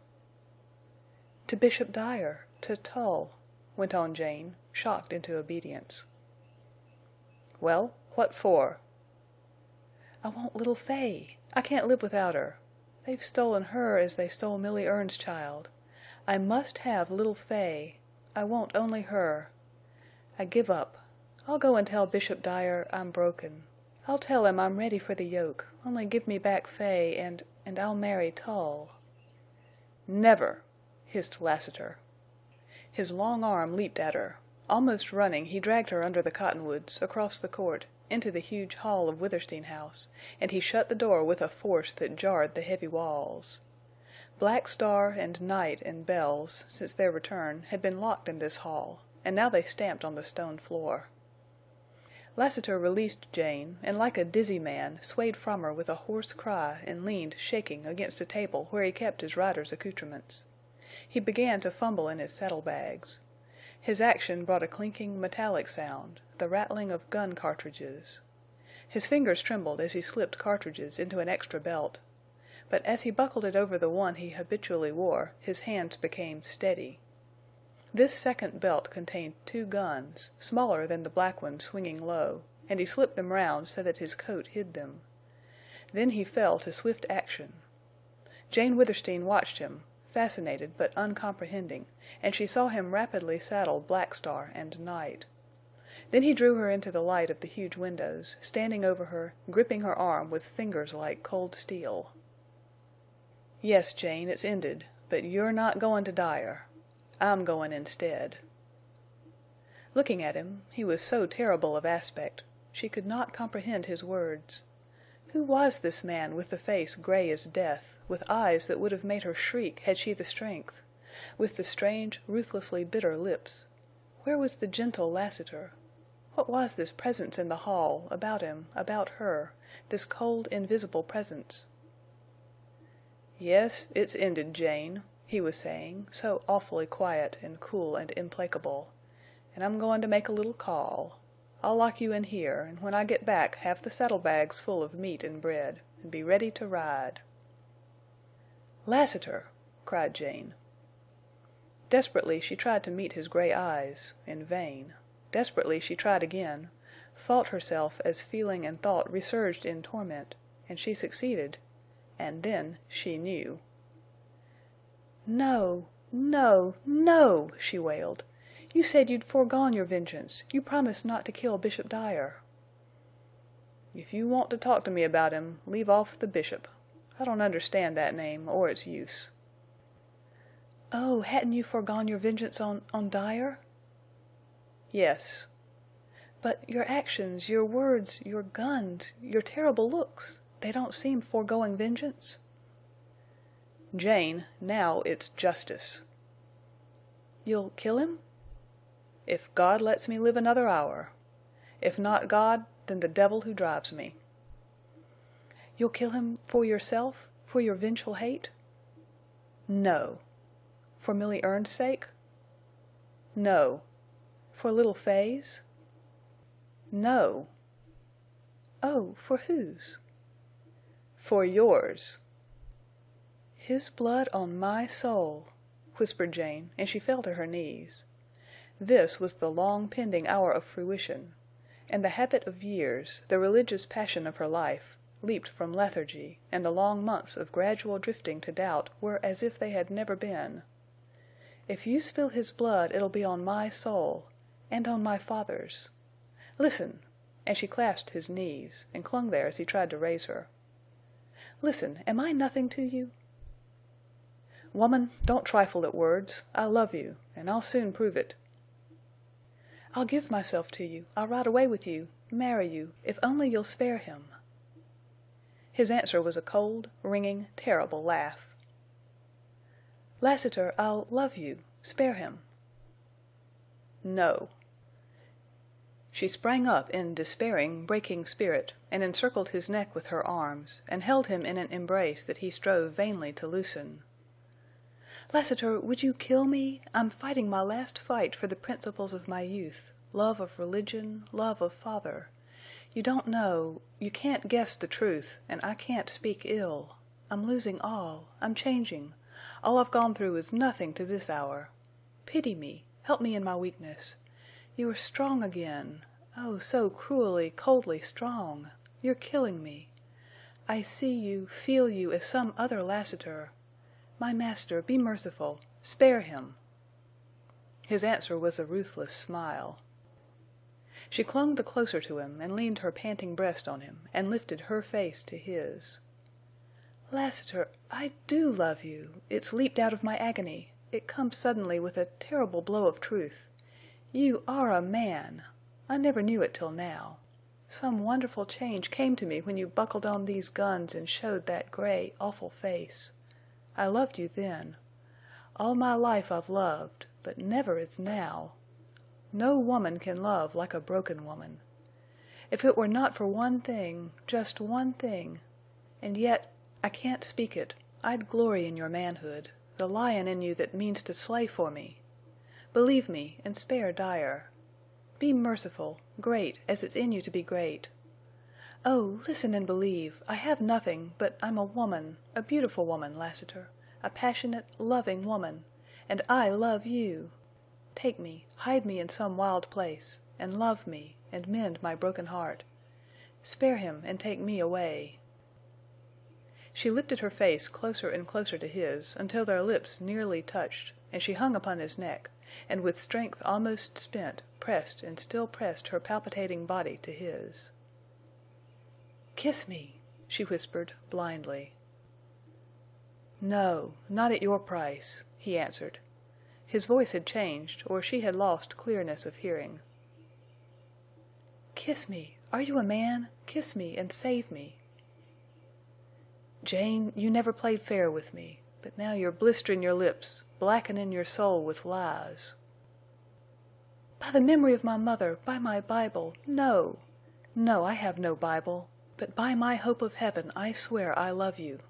"To Bishop Dyer, to Tull," went on Jane, shocked into obedience. "Well, what for?" "I want little Fay. I can't live without her. They've stolen her as they stole Milly Erne's child. I must have little Fay. I want only her. I give up. I'll go and tell Bishop Dyer I'm broken. I'll tell him I'm ready for the yoke. Only give me back Fay, and I'll marry Tull." "Never!" hissed Lassiter. His long arm leaped at her. Almost running, he dragged her under the cottonwoods, across the court, into the huge hall of Withersteen House, and he shut the door with a force that jarred the heavy walls. Black Star and Night and Bells, since their return, had been locked in this hall, and now they stamped on the stone floor. Lassiter released Jane, and like a dizzy man swayed from her with a hoarse cry and leaned shaking against a table where he kept his rider's accoutrements. He began to fumble in his saddlebags. His action brought a clinking, metallic sound, the rattling of gun cartridges. His fingers trembled as he slipped cartridges into an extra belt. But as he buckled it over the one he habitually wore, his hands became steady. This second belt contained 2 guns, smaller than the black one swinging low, and he slipped them round so that his coat hid them. Then he fell to swift action. Jane Withersteen watched him, fascinated but uncomprehending, and she saw him rapidly saddle Black Star and Night. Then he drew her into the light of the huge windows, standing over her, gripping her arm with fingers like cold steel. "Yes, Jane, it's ended, but you're not going to Dyer. I'm going instead." Looking at him, he was so terrible of aspect, she could not comprehend his words. Who was this man with the face gray as death, with eyes that would have made her shriek had she the strength, with the strange, ruthlessly bitter lips? Where was the gentle Lassiter? What was this presence in the hall, about him, about her, this cold, invisible presence? "Yes, it's ended, Jane," he was saying, so awfully quiet and cool and implacable. "And I'm going to make a little call. I'll lock you in here, and when I get back have the saddlebags full of meat and bread, and be ready to ride." "Lassiter!" cried Jane. Desperately she tried to meet his gray eyes, in vain. Desperately she tried again, fought herself as feeling and thought resurged in torment, and she succeeded, and then she knew. "No, no, no!" she wailed. "You said you'd foregone your vengeance. You promised not to kill Bishop Dyer." "If you want to talk to me about him, leave off the Bishop. I don't understand that name or its use." "Oh, hadn't you foregone your vengeance on Dyer?" "Yes." "But your actions, your words, your guns, your terrible looks, they don't seem foregoing vengeance." "Jane, now it's justice." "You'll kill him?" "If God lets me live another hour. If not God, then the devil who drives me." "You'll kill him for yourself, for your vengeful hate?" "No." "For Milly Erne's sake?" "No." "For little Fay's?" "No." "Oh, for whose?" "For yours." "His blood on my soul," whispered Jane, and she fell to her knees. This was the long pending hour of fruition, and the habit of years, the religious passion of her life, leaped from lethargy, and the long months of gradual drifting to doubt were as if they had never been. "If you spill his blood it'll be on my soul, and on my father's. Listen!" And she clasped his knees, and clung there as he tried to raise her. "Listen, am I nothing to you?" "Woman, don't trifle at words. I love you, and I'll soon prove it." "I'll give myself to you. I'll ride away with you, marry you, if only you'll spare him." His answer was a cold, ringing, terrible laugh. "Lassiter, I'll love you. Spare him." "No." She sprang up in despairing, breaking spirit, and encircled his neck with her arms, and held him in an embrace that he strove vainly to loosen. "Lassiter, would you kill me? I'm fighting my last fight for the principles of my youth, love of religion, love of father. You don't know, you can't guess the truth, and I can't speak ill. I'm losing all. I'm changing. All I've gone through is nothing to this hour. Pity me. Help me in my weakness. You are strong again. Oh, so cruelly, coldly strong. You're killing me. I see you, feel you as some other Lassiter. My master, be merciful. Spare him." His answer was a ruthless smile. She clung the closer to him and leaned her panting breast on him and lifted her face to his. "Lassiter, I do love you. It's leaped out of my agony. It comes suddenly with a terrible blow of truth. You are a man. I never knew it till now. Some wonderful change came to me when you buckled on these guns and showed that gray, awful face. I loved you then. All my life I've loved, but never as now. No woman can love like a broken woman. If it were not for one thing, just one thing, and yet I can't speak it, I'd glory in your manhood, the lion in you that means to slay for me. Believe me and spare Dyer. Be merciful, great, as it's in you to be great. Oh, listen and believe. I have nothing, but I'm a woman, a beautiful woman, Lassiter, a passionate, loving woman, and I love you. Take me, hide me in some wild place, and love me, and mend my broken heart. Spare him and take me away." She lifted her face closer and closer to his until their lips nearly touched, and she hung upon his neck, and with strength almost spent, pressed and still pressed her palpitating body to his. "Kiss me," she whispered, blindly. "No, not at your price," he answered. His voice had changed, or she had lost clearness of hearing. "Kiss me. Are you a man? Kiss me and save me." "Jane, you never played fair with me, but now you're blistering your lips, blackening your soul with lies." "By the memory of my mother, by my Bible, no! No, I have no Bible, but by my hope of heaven I swear I love you."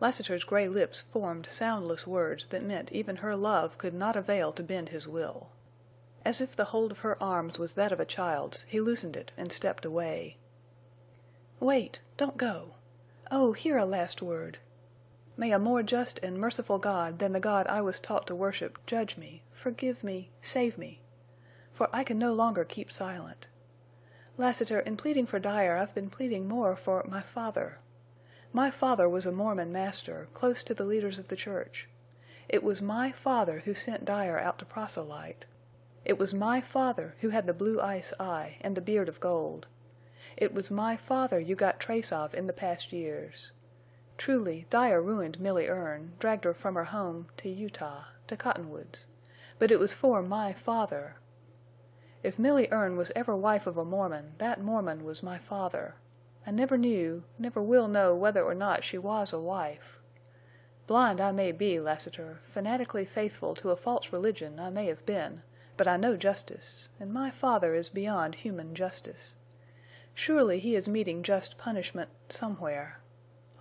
Lassiter's gray lips formed soundless words that meant even her love could not avail to bend his will. As if the hold of her arms was that of a child's, he loosened it and stepped away. "Wait! Don't go! Oh, hear a last word! May a more just and merciful God than the God I was taught to worship judge me, forgive me, save me. For I can no longer keep silent. Lassiter, in pleading for Dyer, I've been pleading more for my father. My father was a Mormon master, close to the leaders of the church. It was my father who sent Dyer out to proselyte. It was my father who had the blue ice eye and the beard of gold. It was my father you got trace of in the past years. Truly, Dyer ruined Millie Erne, dragged her from her home to Utah, to Cottonwoods. But it was for my father. If Millie Erne was ever wife of a Mormon, that Mormon was my father. I never knew, never will know whether or not she was a wife. Blind I may be, Lassiter, fanatically faithful to a false religion I may have been, but I know justice, and my father is beyond human justice. Surely he is meeting just punishment somewhere.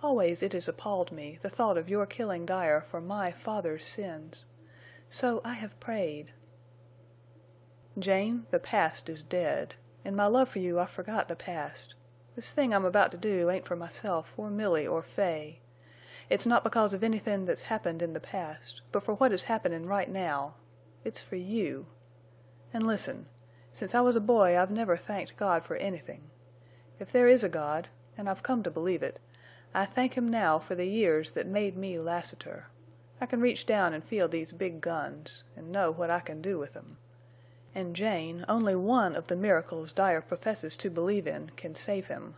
Always it has appalled me, the thought of your killing Dyer for my father's sins. So I have prayed. Jane, the past is dead. In my love for you I forgot the past. This thing I'm about to do ain't for myself or Millie or Fay. It's not because of anything that's happened in the past, but for what is happening right now. It's for you. And listen, since I was a boy I've never thanked God for anything. If there is a God, and I've come to believe it, I thank him now for the years that made me Lassiter. I can reach down and feel these big guns, and know what I can do with them. And Jane, only one of the miracles Dyer professes to believe in, can save him.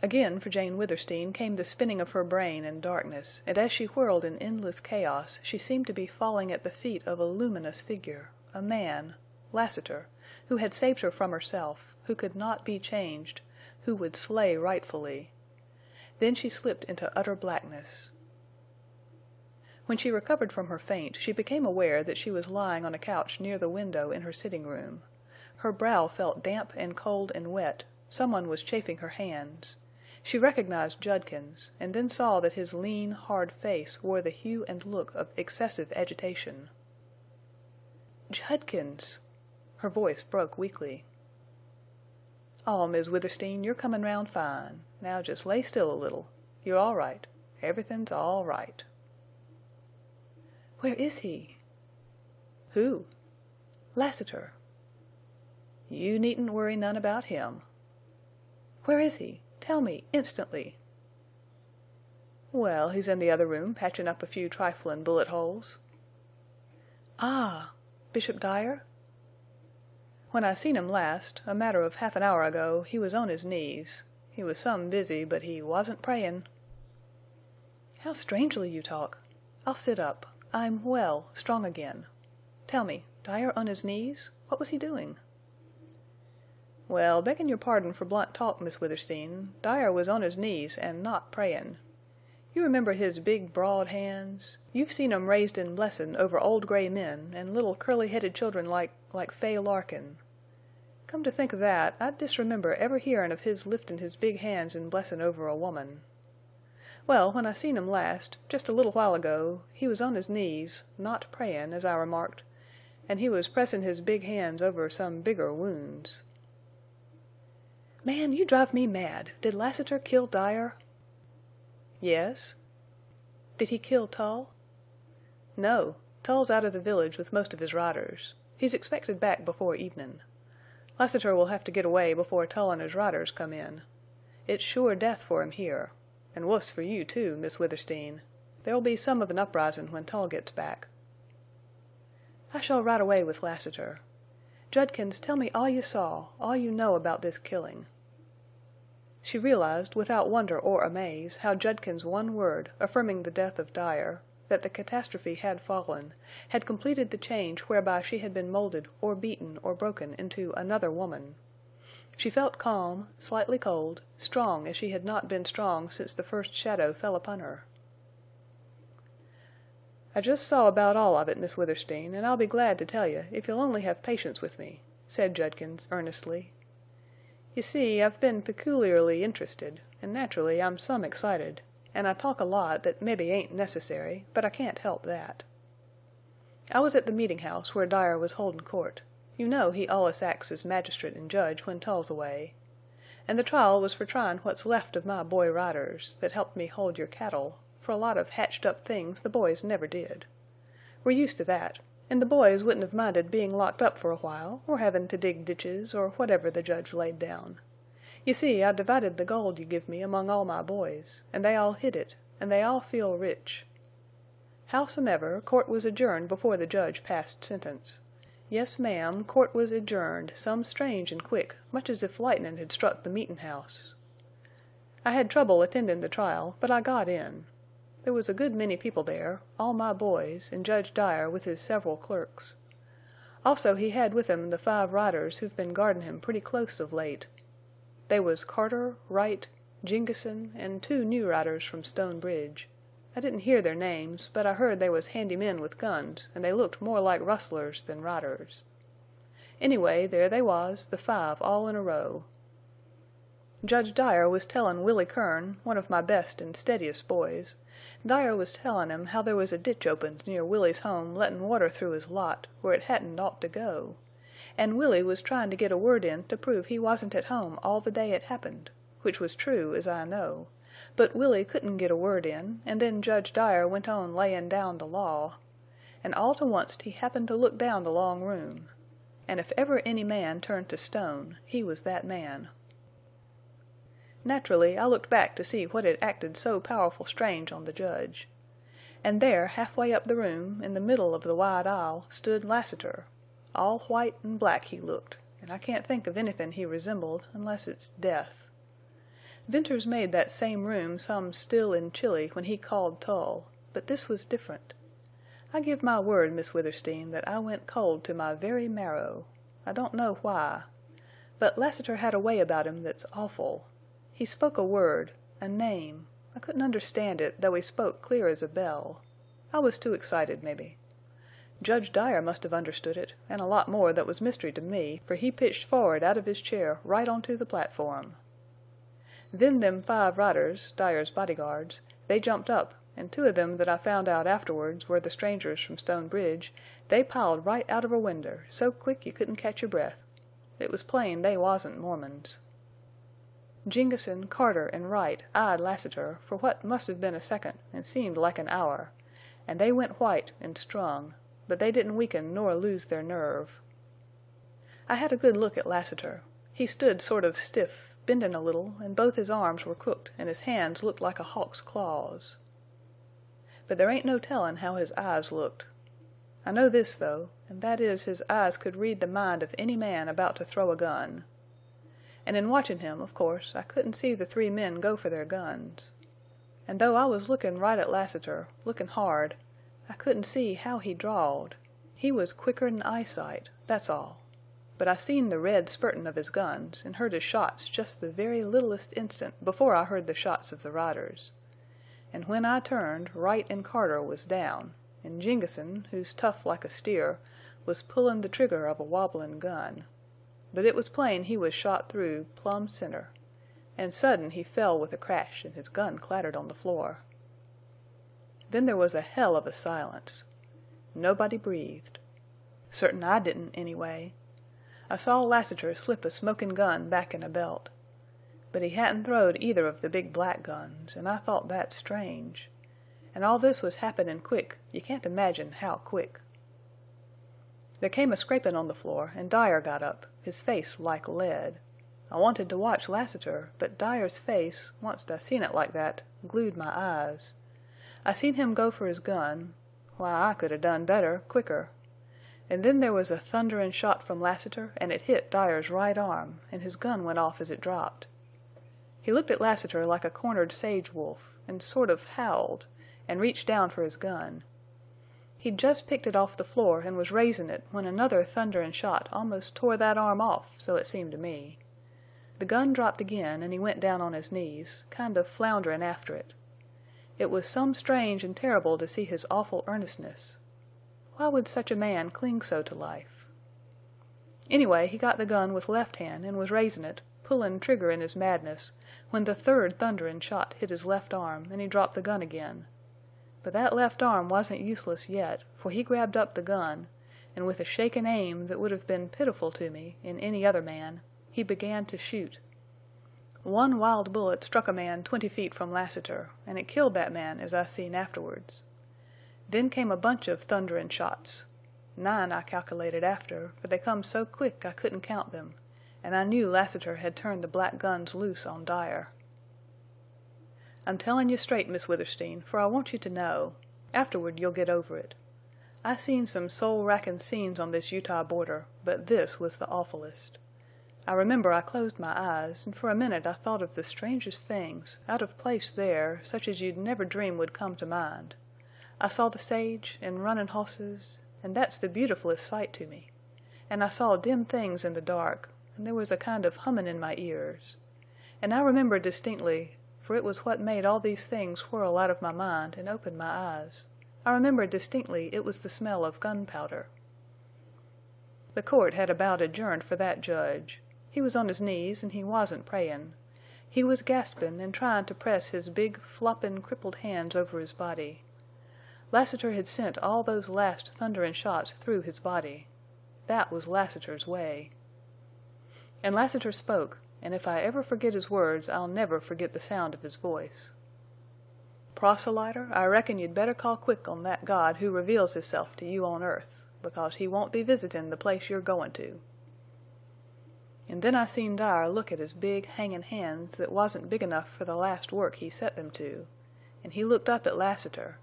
Again for Jane Withersteen came the spinning of her brain in darkness, and as she whirled in endless chaos she seemed to be falling at the feet of a luminous figure, a man, Lassiter, who had saved her from herself, who could not be changed, who would slay rightfully. Then she slipped into utter blackness. When she recovered from her faint, she became aware that she was lying on a couch near the window in her sitting room. Her brow felt damp and cold and wet. Someone was chafing her hands. She recognized Judkins, and then saw that his lean, hard face wore the hue and look of excessive agitation. "Judkins!" Her voice broke weakly. "Oh, Miss Withersteen, you're comin' round fine. Now just lay still a little. You're all right. Everything's all right." "Where is he?" "Who?" "Lassiter." "You needn't worry none about him." "Where is he? Tell me, instantly." "Well, he's in the other room patchin' up a few triflin' bullet holes." "Ah! Bishop Dyer?" "When I seen him last, a matter of half an hour ago, he was on his knees. He was some busy, but he wasn't prayin'." "How strangely you talk. I'll sit up. I'm well, strong again. Tell me, Dyer on his knees? What was he doing?" "Well, beggin' your pardon for blunt talk, Miss Withersteen, Dyer was on his knees and not prayin'. You remember his big, broad hands? You've seen 'em raised in blessin' over old gray men and little curly-headed children like Fay Larkin. Come to think of that, I disremember ever hearin' of his liftin' his big hands in blessin' over a woman. Well, when I seen him last, just a little while ago, he was on his knees, not prayin', as I remarked, and he was pressin' his big hands over some bigger wounds." "Man, you drive me mad. Did Lassiter kill Dyer?" "Yes." "Did he kill Tull?" "No. Tull's out of the village with most of his riders. He's expected back before evenin'. Lassiter will have to get away before Tull and his riders come in. It's sure death for him here. An' wuss for you, too, Miss Withersteen. There'll be some of an uprising when Tull gets back." "I shall ride away with Lassiter. Judkins, tell me all you saw, all you know about this killing." She realized, without wonder or amaze, how Judkins' one word, affirming the death of Dyer, that the catastrophe had fallen, had completed the change whereby she had been molded or beaten or broken into another woman. She felt calm, slightly cold, strong as she had not been strong since the first shadow fell upon her. "I just saw about all of it, Miss Withersteen, and I'll be glad to tell you if you'll only have patience with me," said Judkins earnestly. "You see, I've been peculiarly interested, and naturally I'm some excited, and I talk a lot that mebbe ain't necessary, but I can't help that. I was at the meeting house where Dyer was holdin' court. You know he allus acts as magistrate and judge when Tull's away. And the trial was for tryin' what's left of my boy riders, that helped me hold your cattle, for a lot of hatched-up things the boys never did. We're used to that, and the boys wouldn't have minded being locked up for a while, or havin' to dig ditches, or whatever the judge laid down. You see, I divided the gold you give me among all my boys, and they all hid it, and they all feel rich. Howsomever, court was adjourned before the judge passed sentence. Yes, ma'am, court was adjourned, some strange and quick, much as if lightnin' had struck the meetin' house. I had trouble attendin' the trial, but I got in. There was a good many people there, all my boys, and Judge Dyer with his several clerks. Also he had with him the 5 riders who've been guardin' him pretty close of late. They was Carter, Wright, Jingison, and 2 new riders from Stone Bridge. I didn't hear their names, but I heard they was handy men with guns, and they looked more like rustlers than riders. Anyway, there they was, the 5 all in a row. Judge Dyer was tellin' Willie Kern, one of my best and steadiest boys, Dyer was tellin' him how there was a ditch opened near Willie's home lettin' water through his lot where it hadn't ought to go. And Willie was tryin' to get a word in to prove he wasn't at home all the day it happened, which was true as I know. But Willie couldn't get a word in, and then Judge Dyer went on layin' down the law. And all to onct he happened to look down the long room. And if ever any man turned to stone, he was that man. Naturally, I looked back to see what had acted so powerful strange on the judge. And there, halfway up the room, in the middle of the wide aisle, stood Lassiter. All white and black he looked, and I can't think of anythin' he resembled, unless it's death. Venters made that same room some still and chilly when he called Tull, but this was different. I give my word, Miss Withersteen, that I went cold to my very marrow. I don't know why. But Lassiter had a way about him that's awful. He spoke a word, a name. I couldn't understand it, though he spoke clear as a bell. I was too excited, maybe. Judge Dyer must have understood it, and a lot more that was mystery to me, for he pitched forward out of his chair right onto the platform. Then them 5 riders, Dyer's bodyguards, they jumped up, and 2 of them that I found out afterwards were the strangers from Stone Bridge, they piled right out of a winder, so quick you couldn't catch your breath. It was plain they wasn't Mormons. Jengessen, Carter, and Wright eyed Lassiter for what must have been a second and seemed like an hour, and they went white and strung, but they didn't weaken nor lose their nerve. I had a good look at Lassiter. He stood sort of stiff, bending a little, and both his arms were crooked and his hands looked like a hawk's claws. But there ain't no tellin' how his eyes looked. I know this, though, and that is his eyes could read the mind of any man about to throw a gun. And in watchin' him, of course, I couldn't see the 3 men go for their guns. And though I was lookin' right at Lassiter, lookin' hard, I couldn't see how he drawed. He was quicker'n eyesight, that's all. But I seen the red spurtin' of his guns and heard his shots just the very littlest instant before I heard the shots of the riders. And when I turned, Wright and Carter was down, and Jengessen, who's tough like a steer, was pullin' the trigger of a wobblin' gun. But it was plain he was shot through, plumb center. And sudden he fell with a crash and his gun clattered on the floor. Then there was a hell of a silence. Nobody breathed. Certain I didn't, anyway. I saw Lassiter slip a smokin' gun back in a belt. But he hadn't throwed either of the big black guns, and I thought that strange. And all this was happenin' quick, you can't imagine how quick. There came a scrapin' on the floor, and Dyer got up, his face like lead. I wanted to watch Lassiter, but Dyer's face, onct I seen it like that, glued my eyes. I seen him go for his gun. Why, I could 'a' done better, quicker. And then there was a thunderin' shot from Lassiter, and it hit Dyer's right arm, and his gun went off as it dropped. He looked at Lassiter like a cornered sage wolf, and sort of howled, and reached down for his gun. He'd just picked it off the floor and was raisin' it when another thunderin' shot almost tore that arm off, so it seemed to me. The gun dropped again, and he went down on his knees, kind of flounderin' after it. It was some strange and terrible to see his awful earnestness. Why would such a man cling so to life? Anyway, he got the gun with left hand and was raisin' it, pullin' trigger in his madness, when the 3rd thunderin' shot hit his left arm and he dropped the gun again. But that left arm wasn't useless yet, for he grabbed up the gun, and with a shaken aim that would have been pitiful to me in any other man, he began to shoot. One wild bullet struck a man 20 feet from Lassiter, and it killed that man as I seen afterwards. Then came a bunch of thunderin' shots. 9 I calculated after, for they come so quick I couldn't count them, and I knew Lassiter had turned the black guns loose on Dyer. I'm tellin' you straight, Miss Withersteen, for I want you to know. Afterward you'll get over it. I seen some soul-rackin' scenes on this Utah border, but this was the awfulest. I remember I closed my eyes, and for a minute I thought of the strangest things, out of place there, such as you'd never dream would come to mind. I saw the sage, and runnin' hosses, and that's the beautifulest sight to me. And I saw dim things in the dark, and there was a kind of hummin' in my ears. And I remember distinctly, for it was what made all these things whirl out of my mind and open my eyes. I remember distinctly it was the smell of gunpowder. The court had about adjourned for that judge. He was on his knees, and he wasn't prayin'. He was gaspin' and tryin' to press his big, floppin', crippled hands over his body. Lassiter had sent all those last thunderin' shots through his body. That was Lassiter's way. And Lassiter spoke, and if I ever forget his words, I'll never forget the sound of his voice. "Proselyter, I reckon you'd better call quick on that God who reveals hisself to you on earth, because he won't be visitin' the place you're goin' to." And then I seen Dyer look at his big, hangin' hands that wasn't big enough for the last work he set them to, and he looked up at Lassiter.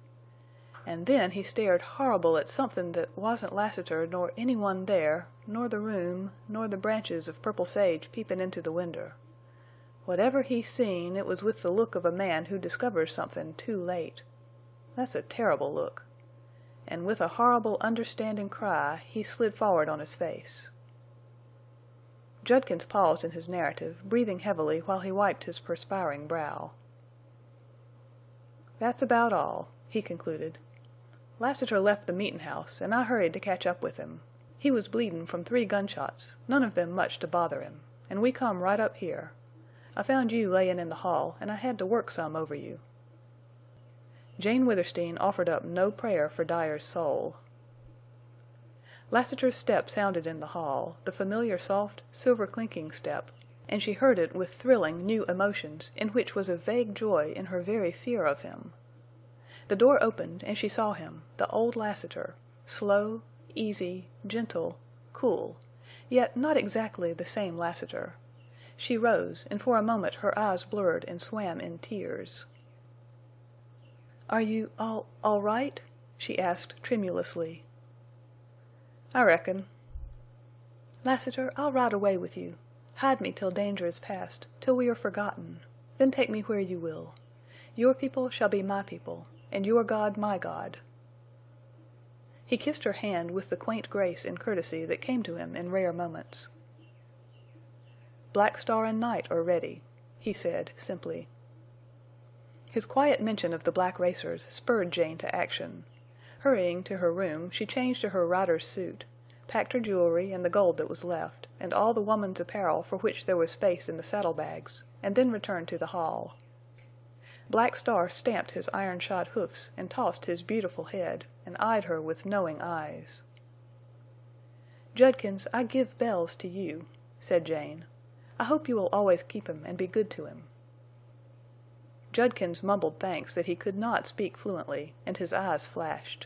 And then he stared horrible at somethin' that wasn't Lassiter nor any one there, nor the room, nor the branches of purple sage peepin' into the winder. Whatever he seen, it was with the look of a man who discovers something too late. That's a terrible look. And with a horrible understanding cry, he slid forward on his face. Judkins paused in his narrative, breathing heavily while he wiped his perspiring brow. "That's about all," he concluded. "Lassiter left the meetin' house, and I hurried to catch up with him. He was bleedin' from 3 gunshots, none of them much to bother him, and we come right up here. I found you layin' in the hall, and I had to work some over you." Jane Withersteen offered up no prayer for Dyer's soul. Lassiter's step sounded in the hall, the familiar soft, silver-clinking step, and she heard it with thrilling new emotions in which was a vague joy in her very fear of him. The door opened, and she saw him, the old Lassiter, slow, easy, gentle, cool, yet not exactly the same Lassiter. She rose, and for a moment her eyes blurred and swam in tears. "Are you all right?" she asked tremulously. "I reckon." "Lassiter, I'll ride away with you. Hide me till danger is past, till we are forgotten. Then take me where you will. Your people shall be my people, and your God my God." He kissed her hand with the quaint grace and courtesy that came to him in rare moments. "Black Star and Night are ready," he said, simply. His quiet mention of the black racers spurred Jane to action. Hurrying to her room, she changed to her rider's suit, packed her jewelry and the gold that was left, and all the woman's apparel for which there was space in the saddlebags, and then returned to the hall. Black Star stamped his iron-shod hoofs and tossed his beautiful head, and eyed her with knowing eyes. "Judkins, I give Bells to you," said Jane. "I hope you will always keep him and be good to him." Judkins mumbled thanks that he could not speak fluently, and his eyes flashed.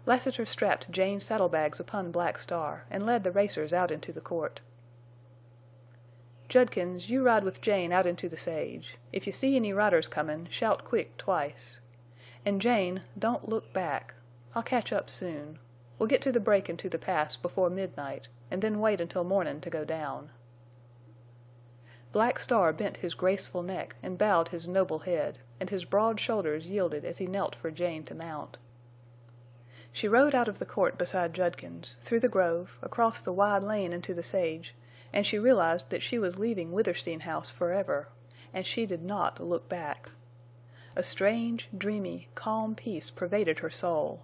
Lassiter strapped Jane's saddlebags upon Black Star and led the racers out into the court. "Judkins, you ride with Jane out into the sage. If you see any riders comin', shout quick twice. And Jane, don't look back. I'll catch up soon. We'll get to the break into the pass before midnight, and then wait until mornin' to go down." Black Star bent his graceful neck and bowed his noble head, and his broad shoulders yielded as he knelt for Jane to mount. She rode out of the court beside Judkins, through the grove, across the wide lane into the sage, and she realized that she was leaving Withersteen House forever, and she did not look back. A strange, dreamy, calm peace pervaded her soul.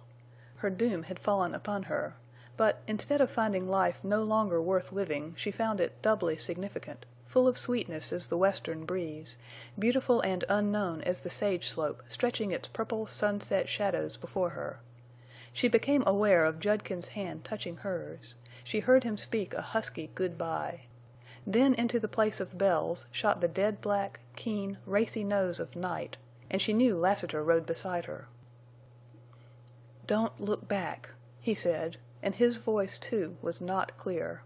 Her doom had fallen upon her, but instead of finding life no longer worth living, she found it doubly significant, full of sweetness as the western breeze, beautiful and unknown as the sage slope stretching its purple sunset shadows before her. She became aware of Judkins' hand touching hers. She heard him speak a husky good-bye. Then into the place of Bells shot the dead black, keen, racy nose of Night, and she knew Lassiter rode beside her. "Don't look back," he said, and his voice, too, was not clear.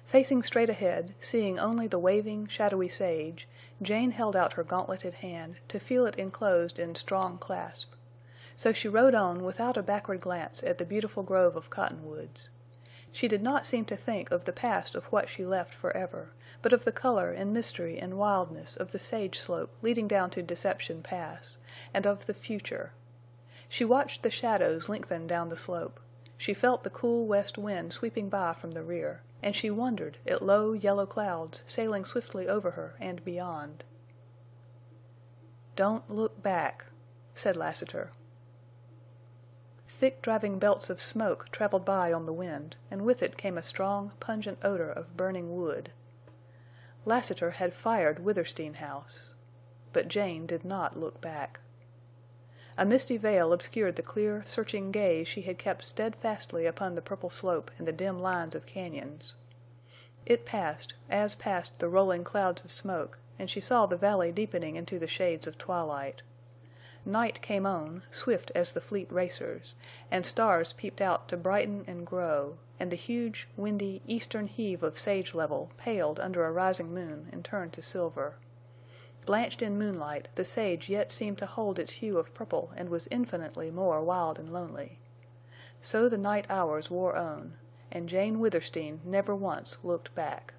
Facing straight ahead, seeing only the waving, shadowy sage, Jane held out her gauntleted hand to feel it enclosed in strong clasp. So she rode on without a backward glance at the beautiful grove of cottonwoods. She did not seem to think of the past of what she left forever, but of the color and mystery and wildness of the sage slope leading down to Deception Pass, and of the future. She watched the shadows lengthen down the slope. She felt the cool west wind sweeping by from the rear, and she wondered at low yellow clouds sailing swiftly over her and beyond. "Don't look back," said Lassiter. Thick driving belts of smoke traveled by on the wind, and with it came a strong, pungent odor of burning wood. Lassiter had fired Withersteen House. But Jane did not look back. A misty veil obscured the clear, searching gaze she had kept steadfastly upon the purple slope and the dim lines of cañons. It passed, as passed the rolling clouds of smoke, and she saw the valley deepening into the shades of twilight. Night came on, swift as the fleet racers, and stars peeped out to brighten and grow, and the huge, windy, eastern heave of sage level paled under a rising moon and turned to silver. Blanched in moonlight, the sage yet seemed to hold its hue of purple and was infinitely more wild and lonely. So the night hours wore on, and Jane Withersteen never once looked back.